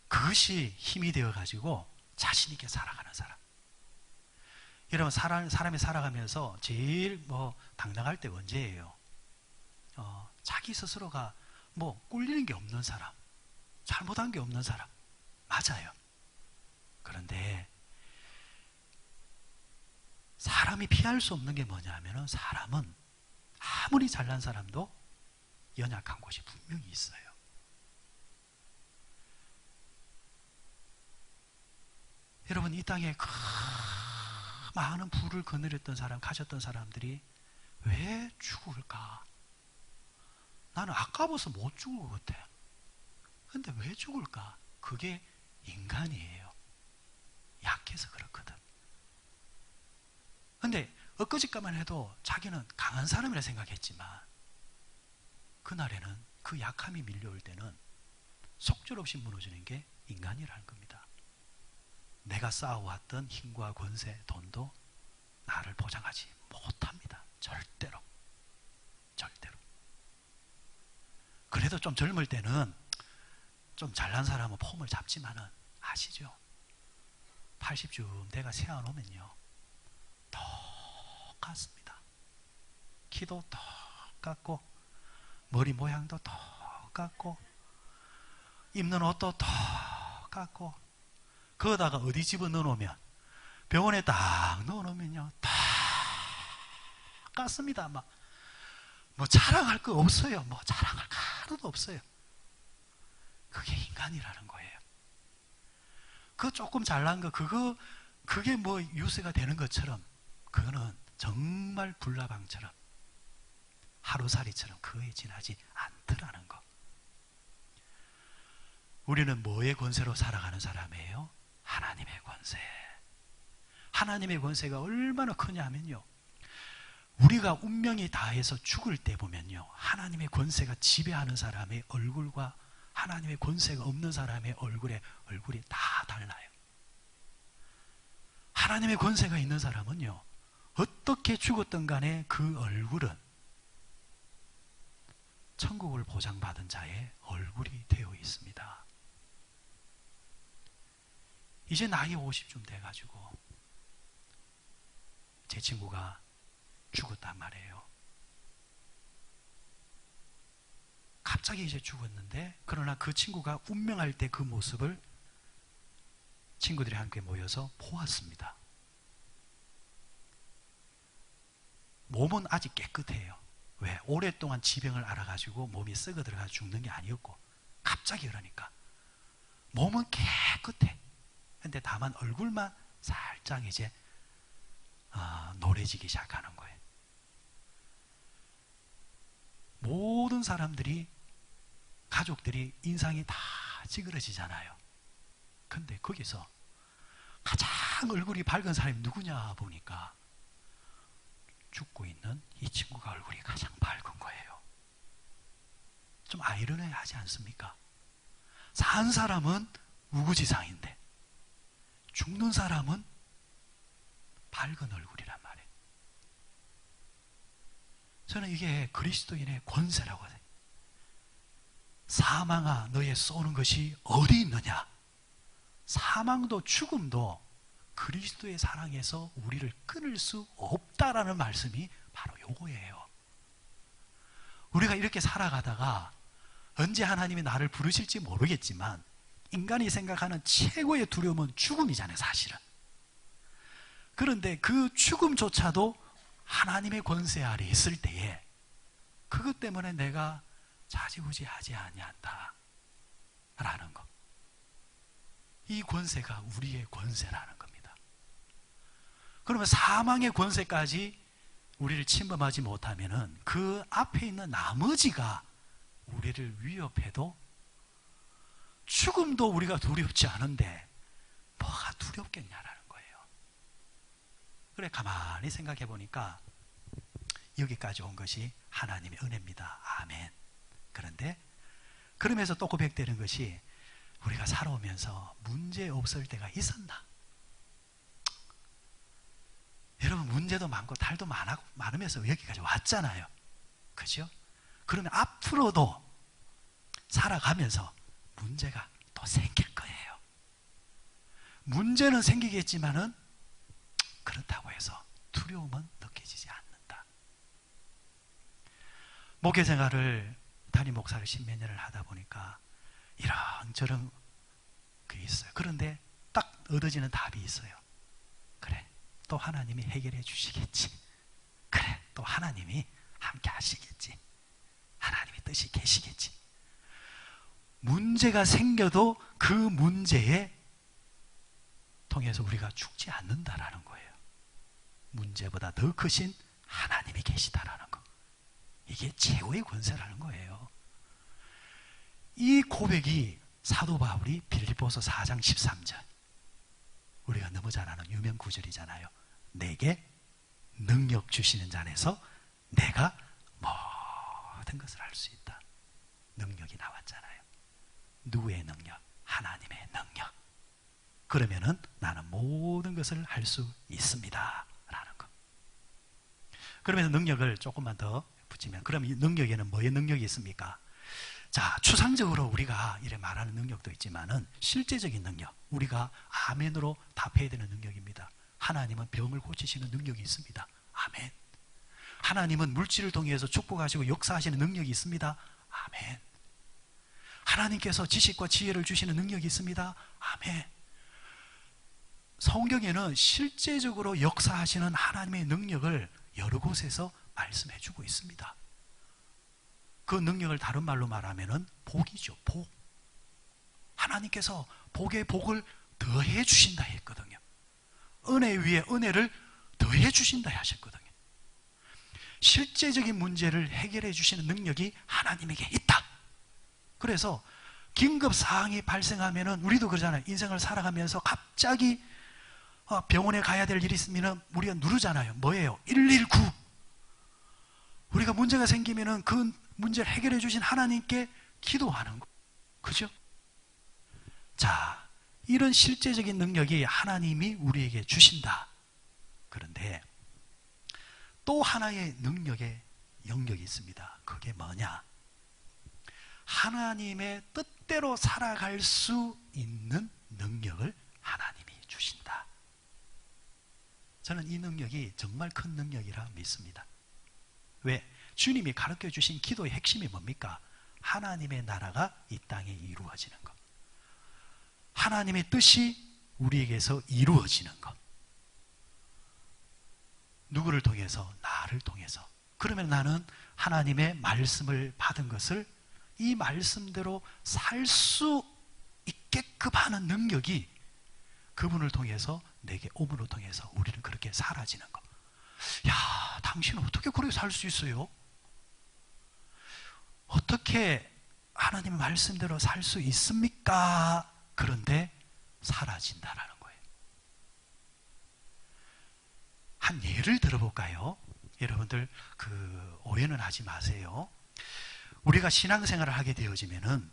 그것이 힘이 되어가지고 자신있게 살아가는 사람. 여러분, 사람이 살아가면서 제일 당당할 때가 언제예요? 자기 스스로가 뭐 꿀리는 게 없는 사람, 잘못한 게 없는 사람, 맞아요. 그런데 사람이 피할 수 없는 게 뭐냐면은, 사람은 아무리 잘난 사람도 연약한 곳이 분명히 있어요. 여러분, 이 땅에 그 많은 부를 거느렸던 사람, 가졌던 사람들이 왜 죽을까? 나는 아까워서 못 죽을 것 같아. 근데 왜 죽을까? 그게 인간이에요. 약해서 그렇거든. 근데 엊그저께만 해도 자기는 강한 사람이라 생각했지만, 그날에는 그 약함이 밀려올 때는 속절없이 무너지는 게 인간이라는 겁니다. 내가 쌓아왔던 힘과 권세, 돈도 나를 보장하지 못합니다. 절대로. 절대로. 그래도 좀 젊을 때는 좀 잘난 사람은 폼을 잡지만은, 아시죠? 80쯤 대가 세워놓으면요, 똑같습니다. 키도 똑같고, 머리 모양도 똑같고, 입는 옷도 똑같고, 그거다가 어디 집어넣어 놓으면, 병원에 딱 넣어 놓으면요, 똑같습니다. 뭐 자랑할 거 없어요. 뭐 자랑할 거 하나도 없어요. 그게 인간이라는 거예요. 그 조금 잘난 거, 그게 뭐 유세가 되는 것처럼, 그거는 정말 불나방처럼, 하루살이처럼 그거에 지나지 않더라는 거. 우리는 뭐의 권세로 살아가는 사람이에요? 하나님의 권세. 하나님의 권세가 얼마나 크냐면요, 우리가 운명이 다해서 죽을 때 보면요, 하나님의 권세가 지배하는 사람의 얼굴과 하나님의 권세가 없는 사람의 얼굴이 다 달라요. 하나님의 권세가 있는 사람은요, 어떻게 죽었든 간에 그 얼굴은 천국을 보장받은 자의 얼굴이 되어 있습니다. 이제 나이 50쯤 돼가지고 제 친구가 죽었단 말이에요. 갑자기 이제 죽었는데, 그러나 그 친구가 운명할 때 그 모습을 친구들이 함께 모여서 보았습니다. 몸은 아직 깨끗해요. 왜? 오랫동안 지병을 앓아가지고 몸이 썩어 들어가 죽는 게 아니었고, 갑자기 그러니까 몸은 깨끗해. 근데 다만 얼굴만 살짝 이제 노래지기 시작하는 거예요. 모든 사람들이, 가족들이 인상이 다 찌그러지잖아요. 근데 거기서 가장 얼굴이 밝은 사람이 누구냐 보니까, 죽고 있는 이 친구가 얼굴이 가장 밝은 거예요. 좀 아이러니하지 않습니까? 산 사람은 우구지상인데 죽는 사람은 밝은 얼굴이란 말이에요. 저는 이게 그리스도인의 권세라고 해요. 사망아, 너의 쏘는 것이 어디 있느냐? 사망도 죽음도 그리스도의 사랑에서 우리를 끊을 수 없다라는 말씀이 바로 요거예요. 우리가 이렇게 살아가다가 언제 하나님이 나를 부르실지 모르겠지만, 인간이 생각하는 최고의 두려움은 죽음이잖아요, 사실은. 그런데 그 죽음조차도 하나님의 권세 아래 있을 때에 그것 때문에 내가 좌지우지하지 아니한다 라는 것. 이 권세가 우리의 권세라는 겁니다. 그러면 사망의 권세까지 우리를 침범하지 못하면은 그 앞에 있는 나머지가 우리를 위협해도, 죽음도 우리가 두렵지 않은데 뭐가 두렵겠냐라는 거예요. 그래, 가만히 생각해 보니까 여기까지 온 것이 하나님의 은혜입니다. 아멘. 그런데 그러면서 또 고백되는 것이, 우리가 살아오면서 문제 없을 때가 있었나? 여러분, 문제도 많고 탈도 많으면서 여기까지 왔잖아요. 그죠? 그러면 앞으로도 살아가면서 문제가 또 생길 거예요. 문제는 생기겠지만은 그렇다고 해서 두려움은 느껴지지 않는다. 목회 생활을 담임 목사를 십몇 년을 하다 보니까 이런저런 그게 있어요. 그런데 딱 얻어지는 답이 있어요. 그래, 또 하나님이 해결해 주시겠지. 그래, 또 하나님이 함께 하시겠지. 하나님의 뜻이 계시겠지. 문제가 생겨도 그 문제에 통해서 우리가 죽지 않는다라는 거예요. 문제보다 더 크신 하나님이 계시다라는 거. 이게 최고의 권세라는 거예요. 이 고백이 사도 바울이 빌립보서 4장 13절, 우리가 너무 잘 아는 유명 구절이잖아요. 내게 능력 주시는 자 안에서 내가 모든 것을 할 수 있다. 능력이 나왔잖아요. 누구의 능력? 하나님의 능력. 그러면은 나는 모든 것을 할 수 있습니다 라는 거. 그러면서 능력을 조금만 더 붙이면, 그럼 이 능력에는 뭐의 능력이 있습니까? 자, 추상적으로 우리가 이래 말하는 능력도 있지만은 실제적인 능력, 우리가 아멘으로 답해야 되는 능력입니다. 하나님은 병을 고치시는 능력이 있습니다. 아멘. 하나님은 물질을 통해서 축복하시고 역사하시는 능력이 있습니다. 아멘. 하나님께서 지식과 지혜를 주시는 능력이 있습니다. 아멘. 성경에는 실제적으로 역사하시는 하나님의 능력을 여러 곳에서 말씀해 주고 있습니다. 그 능력을 다른 말로 말하면 복이죠. 복. 하나님께서 복에 복을 더해 주신다 했거든요. 은혜 위에 은혜를 더해 주신다 하셨거든요. 실제적인 문제를 해결해 주시는 능력이 하나님에게 있다. 그래서 긴급 사항이 발생하면 우리도 그러잖아요. 인생을 살아가면서 갑자기 병원에 가야 될 일이 있으면 우리가 누르잖아요. 뭐예요? 119. 우리가 문제가 생기면 그 문제를 해결해 주신 하나님께 기도하는 거. 그죠? 자, 이런 실제적인 능력이 하나님이 우리에게 주신다. 그런데 또 하나의 능력의 영역이 있습니다. 그게 뭐냐? 하나님의 뜻대로 살아갈 수 있는 능력을 하나님이 주신다. 저는 이 능력이 정말 큰 능력이라 믿습니다. 왜? 주님이 가르쳐 주신 기도의 핵심이 뭡니까? 하나님의 나라가 이 땅에 이루어지는 것. 하나님의 뜻이 우리에게서 이루어지는 것. 누구를 통해서? 나를 통해서. 그러면 나는 하나님의 말씀을 받은 것을 이 말씀대로 살 수 있게끔 하는 능력이 그분을 통해서 내게 오므로 통해서 우리는 그렇게 사라지는 것. 야, 당신은 어떻게 그렇게 살 수 있어요? 어떻게 하나님 말씀대로 살 수 있습니까? 그런데 사라진다라는 거예요. 한 예를 들어볼까요? 여러분들 오해는 하지 마세요. 우리가 신앙생활을 하게 되어지면은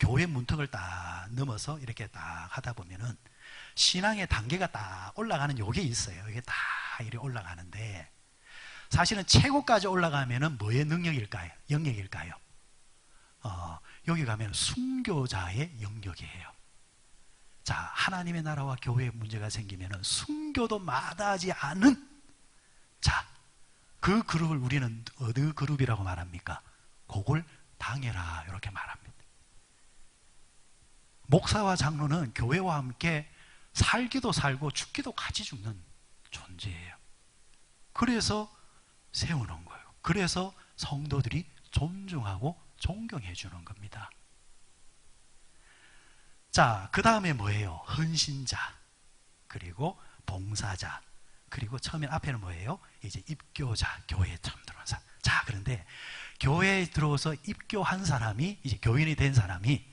교회 문턱을 딱 넘어서 이렇게 딱 하다 보면은 신앙의 단계가 딱 올라가는 요게 있어요. 이게 다 이렇게 올라가는데 사실은 최고까지 올라가면은 뭐의 능력일까요? 영역일까요? 여기 가면 순교자의 영역이에요. 자, 하나님의 나라와 교회에 문제가 생기면은 순교도 마다하지 않은, 자, 그 그룹을 우리는 어느 그룹이라고 말합니까? 그걸 당해라 이렇게 말합니다. 목사와 장로는 교회와 함께 살기도 살고 죽기도 같이 죽는 존재예요. 그래서 세워놓은 거예요. 그래서 성도들이 존중하고 존경해 주는 겁니다. 자, 그 다음에 뭐예요? 헌신자, 그리고 봉사자, 그리고 처음에 앞에는 뭐예요? 이제 입교자, 교회에 처음 들어온 사람. 자, 그런데 교회에 들어와서 입교한 사람이, 이제 교인이 된 사람이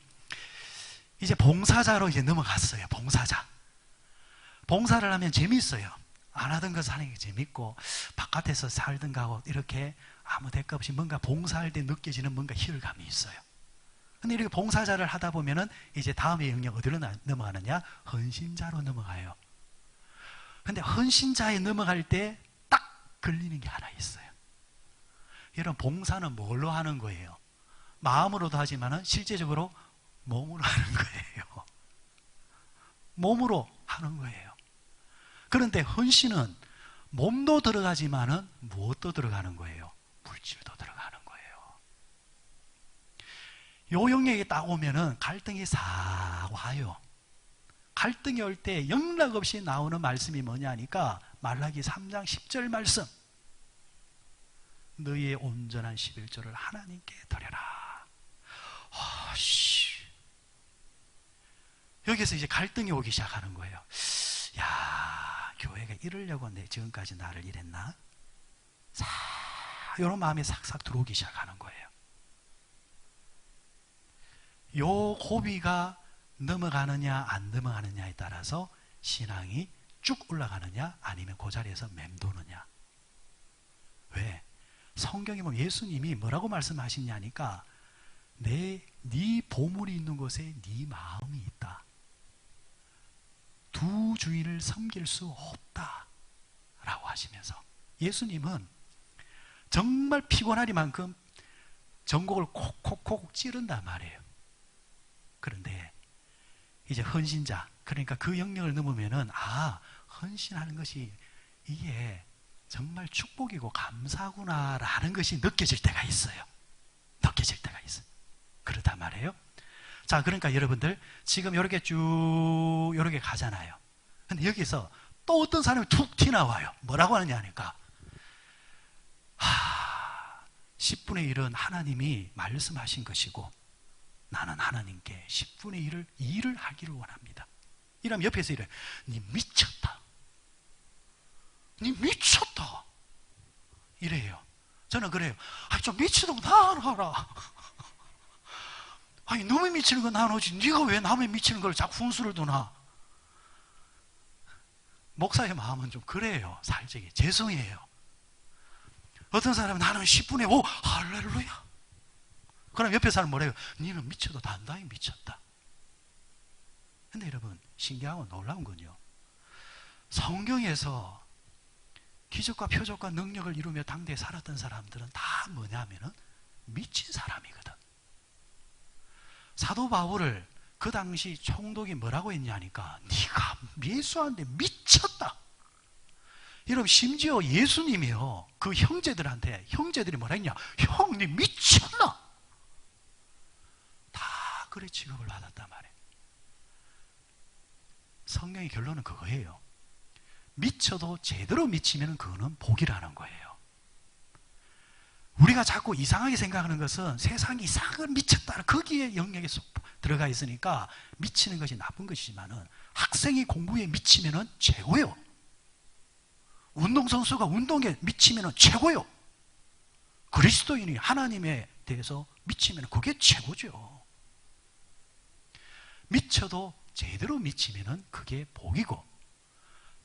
이제 봉사자로 이제 넘어갔어요. 봉사자. 봉사를 하면 재밌어요. 안 하던 것을 하는 게 재밌고, 바깥에서 살든가 하고 이렇게 아무 대가 없이 뭔가 봉사할 때 느껴지는 뭔가 희열감이 있어요. 근데 이렇게 봉사자를 하다 보면은 이제 다음의 영역 어디로 넘어가느냐? 헌신자로 넘어가요. 근데 헌신자에 넘어갈 때 딱 걸리는 게 하나 있어요. 여러분, 봉사는 뭘로 하는 거예요? 마음으로도 하지만은 실제적으로 몸으로 하는 거예요. 몸으로 하는 거예요. 그런데 헌신은 몸도 들어가지만은 무엇도 들어가는 거예요? 물질도 들어가는 거예요. 요 영역에 딱 오면은 갈등이 싹 와요. 갈등이 올 때 영락없이 나오는 말씀이 뭐냐니까 말라기 3장 10절 말씀. 너희의 온전한 11조를 하나님께 드려라. 여기서 이제 갈등이 오기 시작하는 거예요. 야, 교회가 이러려고 내 지금까지 나를 이랬나? 이런 마음이 싹싹 들어오기 시작하는 거예요. 요 고비가 넘어가느냐 안 넘어가느냐에 따라서 신앙이 쭉 올라가느냐 아니면 그 자리에서 맴도느냐. 왜? 성경에 보면 예수님이 뭐라고 말씀하시냐니까 네 보물이 있는 곳에 네 마음이 있다. 두 주인을 섬길 수 없다 라고 하시면서 예수님은 정말 피곤하리만큼 전곡을 콕콕콕 찌른단 말이에요. 그런데 이제 헌신자, 그러니까 그 영역을 넘으면은 헌신하는 것이 이게 정말 축복이고 감사구나라는 것이 느껴질 때가 있어요. 느껴질 때가 있어요. 그렇단 말이에요. 자, 그러니까 여러분들 지금 이렇게 쭉 이렇게 가잖아요. 근데 여기서 또 어떤 사람이 툭 튀나와요. 뭐라고 하느냐 하니까 10분의 1은 하나님이 말씀하신 것이고 나는 하나님께 10분의 1을 일을 하기를 원합니다. 이러면 옆에서 이래. 니 미쳤다. 니 미쳤다. 이래요. 저는 그래요. 좀 미치는 거 나 알아라. 너무 미치는 건 난 오지. 네가 왜 남의 미치는 걸 자꾸 훈수를 두나? 목사의 마음은 좀 그래요. 살짝이. 죄송해요. 어떤 사람은 나는 10분의 5 할렐루야. 그럼 옆에 사람 뭐래요? 니는 미쳐도 단단히 미쳤다. 근데 여러분 신기하고 놀라운 건요, 성경에서 기적과 표적과 능력을 이루며 당대에 살았던 사람들은 다 뭐냐면은 미친 사람이거든. 사도 바울을 그 당시 총독이 뭐라고 했냐니까 네가 예수한테 미쳤다. 여러분 심지어 예수님이요 그 형제들한테, 형제들이 뭐라 했냐, 형 니 미쳤나? 다 그래 취급을 받았단 말이에요. 성경의 결론은 그거예요. 미쳐도 제대로 미치면 그거는 복이라는 거예요. 우리가 자꾸 이상하게 생각하는 것은 세상이 이상하게 미쳤다, 거기에 영역에 쏙 들어가 있으니까 미치는 것이 나쁜 것이지만은 학생이 공부에 미치면은 최고요. 운동선수가 운동에 미치면은 최고요. 그리스도인이 하나님에 대해서 미치면 그게 최고죠. 미쳐도 제대로 미치면은 그게 복이고,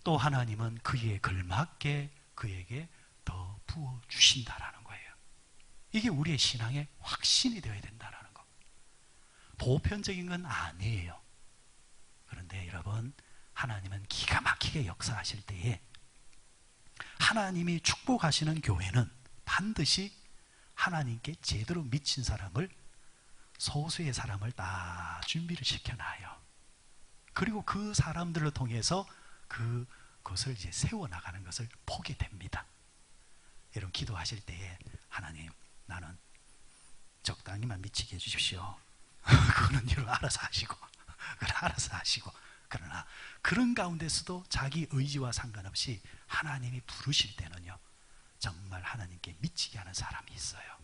또 하나님은 그에 걸맞게 그에게 더 부어주신다라는 거예요. 이게 우리의 신앙의 확신이 되어야 된다는 거. 보편적인 건 아니에요. 그런데 여러분, 하나님은 기가 막히게 역사하실 때에 하나님이 축복하시는 교회는 반드시 하나님께 제대로 미친 사람을, 소수의 사람을 다 준비를 시켜놔요. 그리고 그 사람들을 통해서 그것을 이제 세워나가는 것을 보게 됩니다. 여러분 기도하실 때에 하나님 나는 적당히만 미치게 해주십시오. 그거는 여러분 알아서 하시고, 그건 알아서 하시고, 그러나 그런 가운데서도 자기 의지와 상관없이 하나님이 부르실 때는요 정말 하나님께 미치게 하는 사람이 있어요.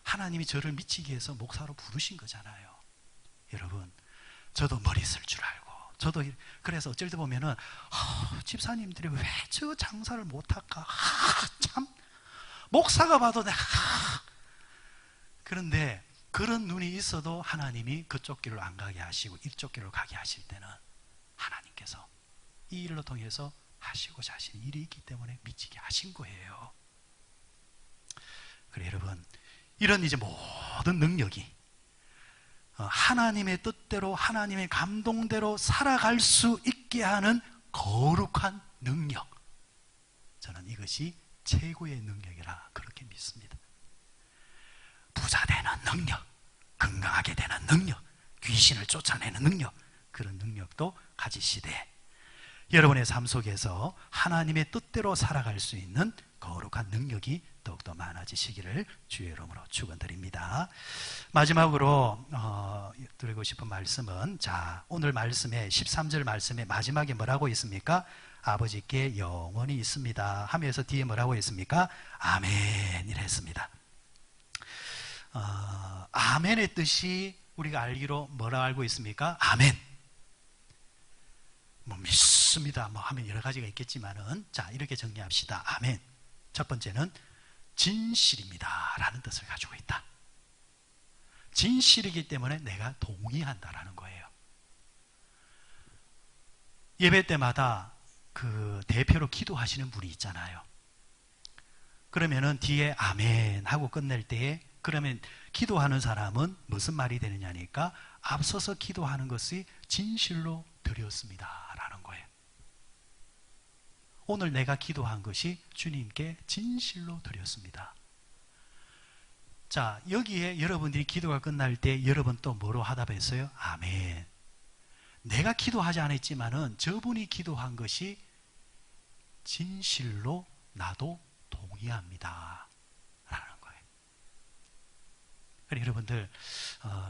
하나님이 저를 미치게 해서 목사로 부르신 거잖아요. 여러분 저도 머리 쓸 줄 알고, 저도 그래서 어쩔 때 보면은 집사님들이 왜 저 장사를 못할까, 참 목사가 봐도 그런데 그런 눈이 있어도 하나님이 그쪽 길로 안 가게 하시고 이쪽 길로 가게 하실 때는 하나님께서 이 일로 통해서 하시고자 하신 일이 있기 때문에 미치게 하신 거예요. 그래 여러분, 이런 이제 모든 능력이 하나님의 뜻대로 하나님의 감동대로 살아갈 수 있게 하는 거룩한 능력, 저는 이것이 최고의 능력이라 그렇게 믿습니다. 부자 되는 능력, 건강하게 되는 능력, 귀신을 쫓아내는 능력, 그런 능력도 가지시되 여러분의 삶 속에서 하나님의 뜻대로 살아갈 수 있는 거룩한 능력이 더욱더 많아지시기를 주의 이름으로 축원드립니다. 마지막으로 드리고 싶은 말씀은, 자, 오늘 말씀에 13절 말씀의 마지막에 뭐라고 있습니까? 아버지께 영원히 있습니다 하면서 뒤에 뭐라고 했습니까? 아멘 이랬습니다. 아멘의 뜻이 우리가 알기로 뭐라고 알고 있습니까? 아멘. 뭐 믿습니다 뭐 하면 여러 가지가 있겠지만은, 자, 이렇게 정리합시다. 아멘. 첫 번째는 진실입니다 라는 뜻을 가지고 있다. 진실이기 때문에 내가 동의한다라는 거예요. 예배 때마다 그 대표로 기도하시는 분이 있잖아요. 그러면은 뒤에 아멘 하고 끝낼 때에, 그러면 기도하는 사람은 무슨 말이 되느냐니까, 앞서서 기도하는 것이 진실로 드렸습니다 라는 거예요. 오늘 내가 기도한 것이 주님께 진실로 드렸습니다. 자, 여기에 여러분들이 기도가 끝날 때 여러분 또 뭐로 하답했어요? 아멘. 내가 기도하지 않았지만은 저분이 기도한 것이 진실로 나도 동의합니다 라는 거예요. 그래서 여러분들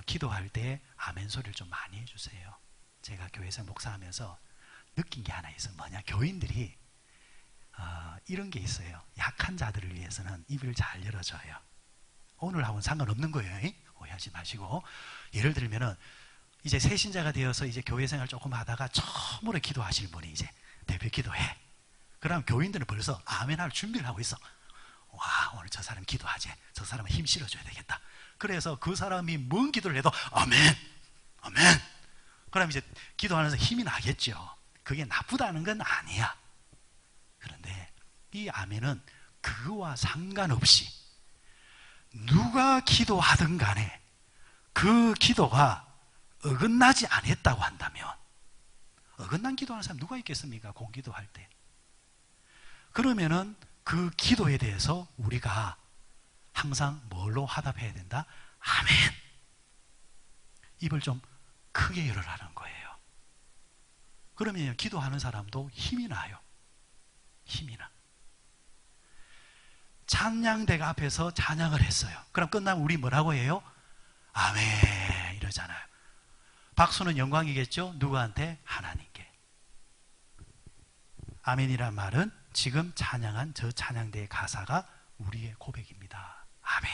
기도할 때 아멘 소리를 좀 많이 해주세요. 제가 교회에서 목사하면서 느낀 게 하나 있어요. 뭐냐, 교인들이 이런 게 있어요. 약한 자들을 위해서는 입을 잘 열어줘요. 오늘하고는 상관없는 거예요. 오해하지 마시고, 예를 들면은 이제 새 신자가 되어서 이제 교회 생활 조금 하다가 처음으로 기도하시는 분이 이제 대표 기도해. 그럼 교인들은 벌써 아멘 할 준비를 하고 있어. 와, 오늘 저 사람 기도하지. 저 사람은 힘 실어줘야 되겠다. 그래서 그 사람이 뭔 기도를 해도 아멘, 아멘. 그럼 이제 기도하면서 힘이 나겠죠. 그게 나쁘다는 건 아니야. 그런데 이 아멘은 그와 상관없이 누가 기도하든 간에 그 기도가 어긋나지 않았다고 한다면, 어긋난 기도하는 사람 누가 있겠습니까? 공기도할 때. 그러면은 그 기도에 대해서 우리가 항상 뭘로 화답해야 된다? 아멘. 입을 좀 크게 열으라는 거예요. 그러면 기도하는 사람도 힘이 나요. 힘이 나. 찬양대가 앞에서 찬양을 했어요. 그럼 끝나면 우리 뭐라고 해요? 아멘 이러잖아요. 박수는 영광이겠죠? 누구한테? 하나님께. 아멘이란 말은 지금 찬양한 저 찬양대의 가사가 우리의 고백입니다. 아멘.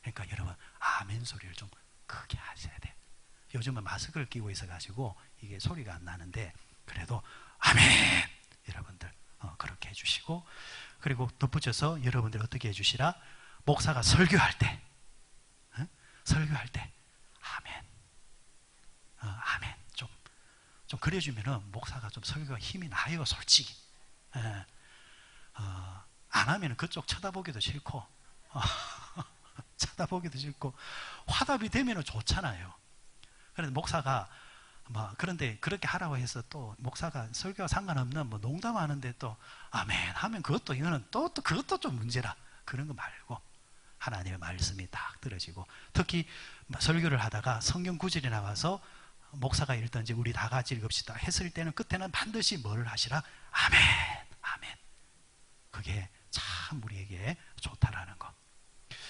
그러니까 여러분, 아멘 소리를 좀 크게 하셔야 돼요. 요즘은 마스크를 끼고 있어가지고 이게 소리가 안 나는데, 그래도 아멘 여러분들 그렇게 해주시고, 그리고 덧붙여서 여러분들 어떻게 해주시라? 목사가 설교할 때, 설교할 때 아멘, 아멘 좀 그래주면은 목사가 좀 설교가 힘이 나요, 솔직히. 안 하면은 그쪽 쳐다보기도 싫고, 쳐다보기도 싫고, 화답이 되면은 좋잖아요. 그래서 목사가 그런데 그렇게 하라고 해서 또 목사가 설교와 상관없는 뭐 농담하는데 또 아멘 하면 그것도, 이거는 또 그것도 좀 문제라. 그런 거 말고 하나님의 말씀이 딱 들어지고, 특히 설교를 하다가 성경 구절이 나와서 목사가 읽든지 우리 다 같이 읽읍시다 했을 때는 끝에는 반드시 뭐를 하시라? 아멘, 아멘. 그게 참 우리에게 좋다라는 거.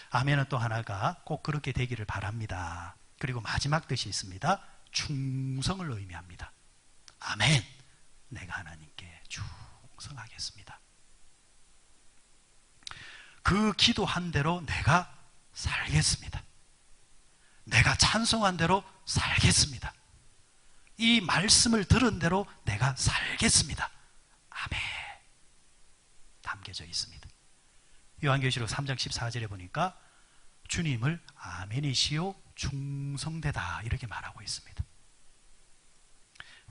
아멘은 또 하나가 꼭 그렇게 되기를 바랍니다. 그리고 마지막 뜻이 있습니다. 충성을 의미합니다. 아멘. 내가 하나님께 충성하겠습니다. 그 기도한 대로 내가 살겠습니다. 내가 찬송한 대로 살겠습니다. 이 말씀을 들은 대로 내가 살겠습니다. 아멘. 담겨져 있습니다. 요한계시록 3장 14절에 보니까 주님을 아멘이시오 충성되다 이렇게 말하고 있습니다.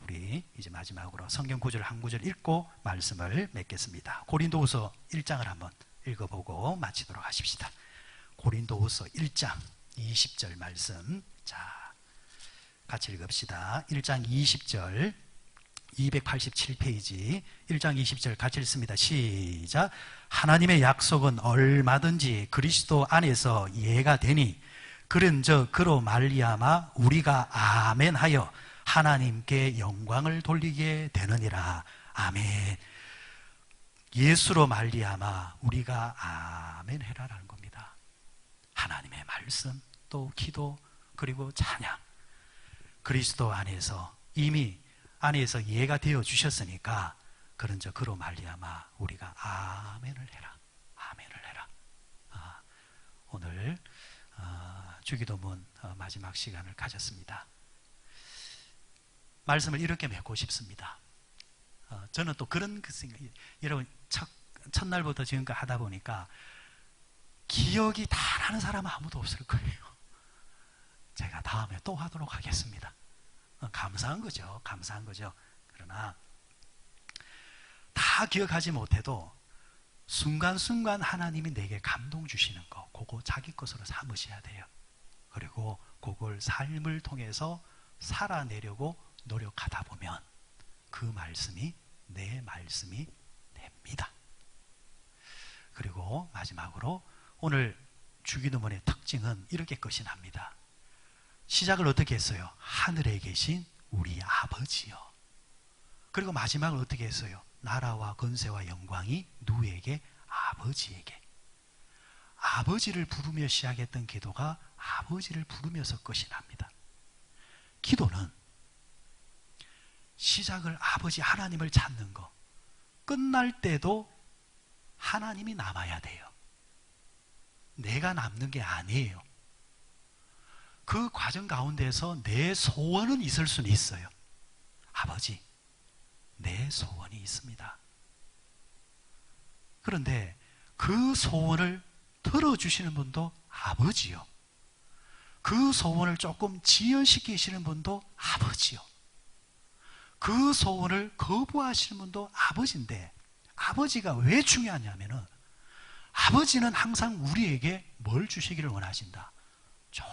우리 이제 마지막으로 성경 구절 한 구절 읽고 말씀을 맺겠습니다. 고린도후서 1장을 한번 읽어보고 마치도록 하십시다. 고린도후서 1장 20절 말씀, 자 같이 읽읍시다. 1장 20절 287페이지 1장 20절 같이 읽습니다. 시작. 하나님의 약속은 얼마든지 그리스도 안에서 예가 되니 그런즉 그로 말미암아 우리가 아멘하여 하나님께 영광을 돌리게 되느니라. 아멘. 예수로 말미암아 우리가 아멘 해라라는 겁니다. 하나님의 말씀, 또 기도, 그리고 찬양, 그리스도 안에서 이미 안에서 이해가 되어 주셨으니까 그런저 그로 말미암아 우리가 아멘을 해라. 아멘을 해라. 오늘 주기도문 마지막 시간을 가졌습니다. 말씀을 이렇게 맺고 싶습니다. 저는 또 그런 생각이, 여러분 첫날부터 지금까지 하다 보니까 기억이 다 나는 사람은 아무도 없을 거예요. 제가 다음에 또 하도록 하겠습니다. 감사한 거죠. 감사한 거죠. 그러나 다 기억하지 못해도 순간순간 하나님이 내게 감동 주시는 거, 그거 자기 것으로 삼으셔야 돼요. 그리고 그걸 삶을 통해서 살아내려고 노력하다 보면 그 말씀이 내 말씀이 됩니다. 그리고 마지막으로 오늘 주기도문의 특징은 이렇게 끝이 납니다. 시작을 어떻게 했어요? 하늘에 계신 우리 아버지요. 그리고 마지막을 어떻게 했어요? 나라와 권세와 영광이 누구에게? 아버지에게. 아버지를 부르며 시작했던 기도가 아버지를 부르면서 끝이 납니다. 기도는 시작을 아버지 하나님을 찾는 거, 끝날 때도 하나님이 남아야 돼요. 내가 남는 게 아니에요. 그 과정 가운데서 내 소원은 있을 수는 있어요. 아버지, 내 소원이 있습니다. 그런데 그 소원을 들어주시는 분도 아버지요. 그 소원을 조금 지연시키시는 분도 아버지요. 그 소원을 거부하시는 분도 아버지인데, 아버지가 왜 중요하냐면은 아버지는 항상 우리에게 뭘 주시기를 원하신다? 좋은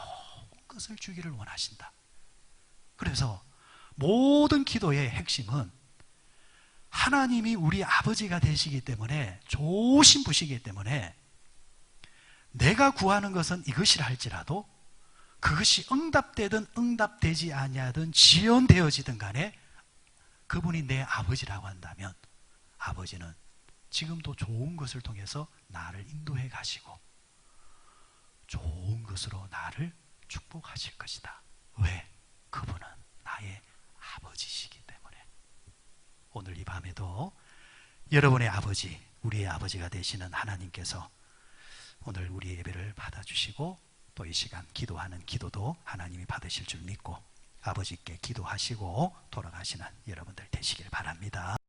것을 주기를 원하신다. 그래서 모든 기도의 핵심은 하나님이 우리 아버지가 되시기 때문에, 좋으신 분이시기 때문에 내가 구하는 것은 이것이라 할지라도 그것이 응답되든 응답되지 아니하든 지연되어지든 간에 그분이 내 아버지라고 한다면 아버지는 지금도 좋은 것을 통해서 나를 인도해 가시고 좋은 것으로 나를 축복하실 것이다. 왜? 그분은 나의 아버지시기 때문에. 오늘 이 밤에도 여러분의 아버지, 우리의 아버지가 되시는 하나님께서 오늘 우리 예배를 받아주시고 또 이 시간 기도하는 기도도 하나님이 받으실 줄 믿고 아버지께 기도하시고 돌아가시는 여러분들 되시길 바랍니다.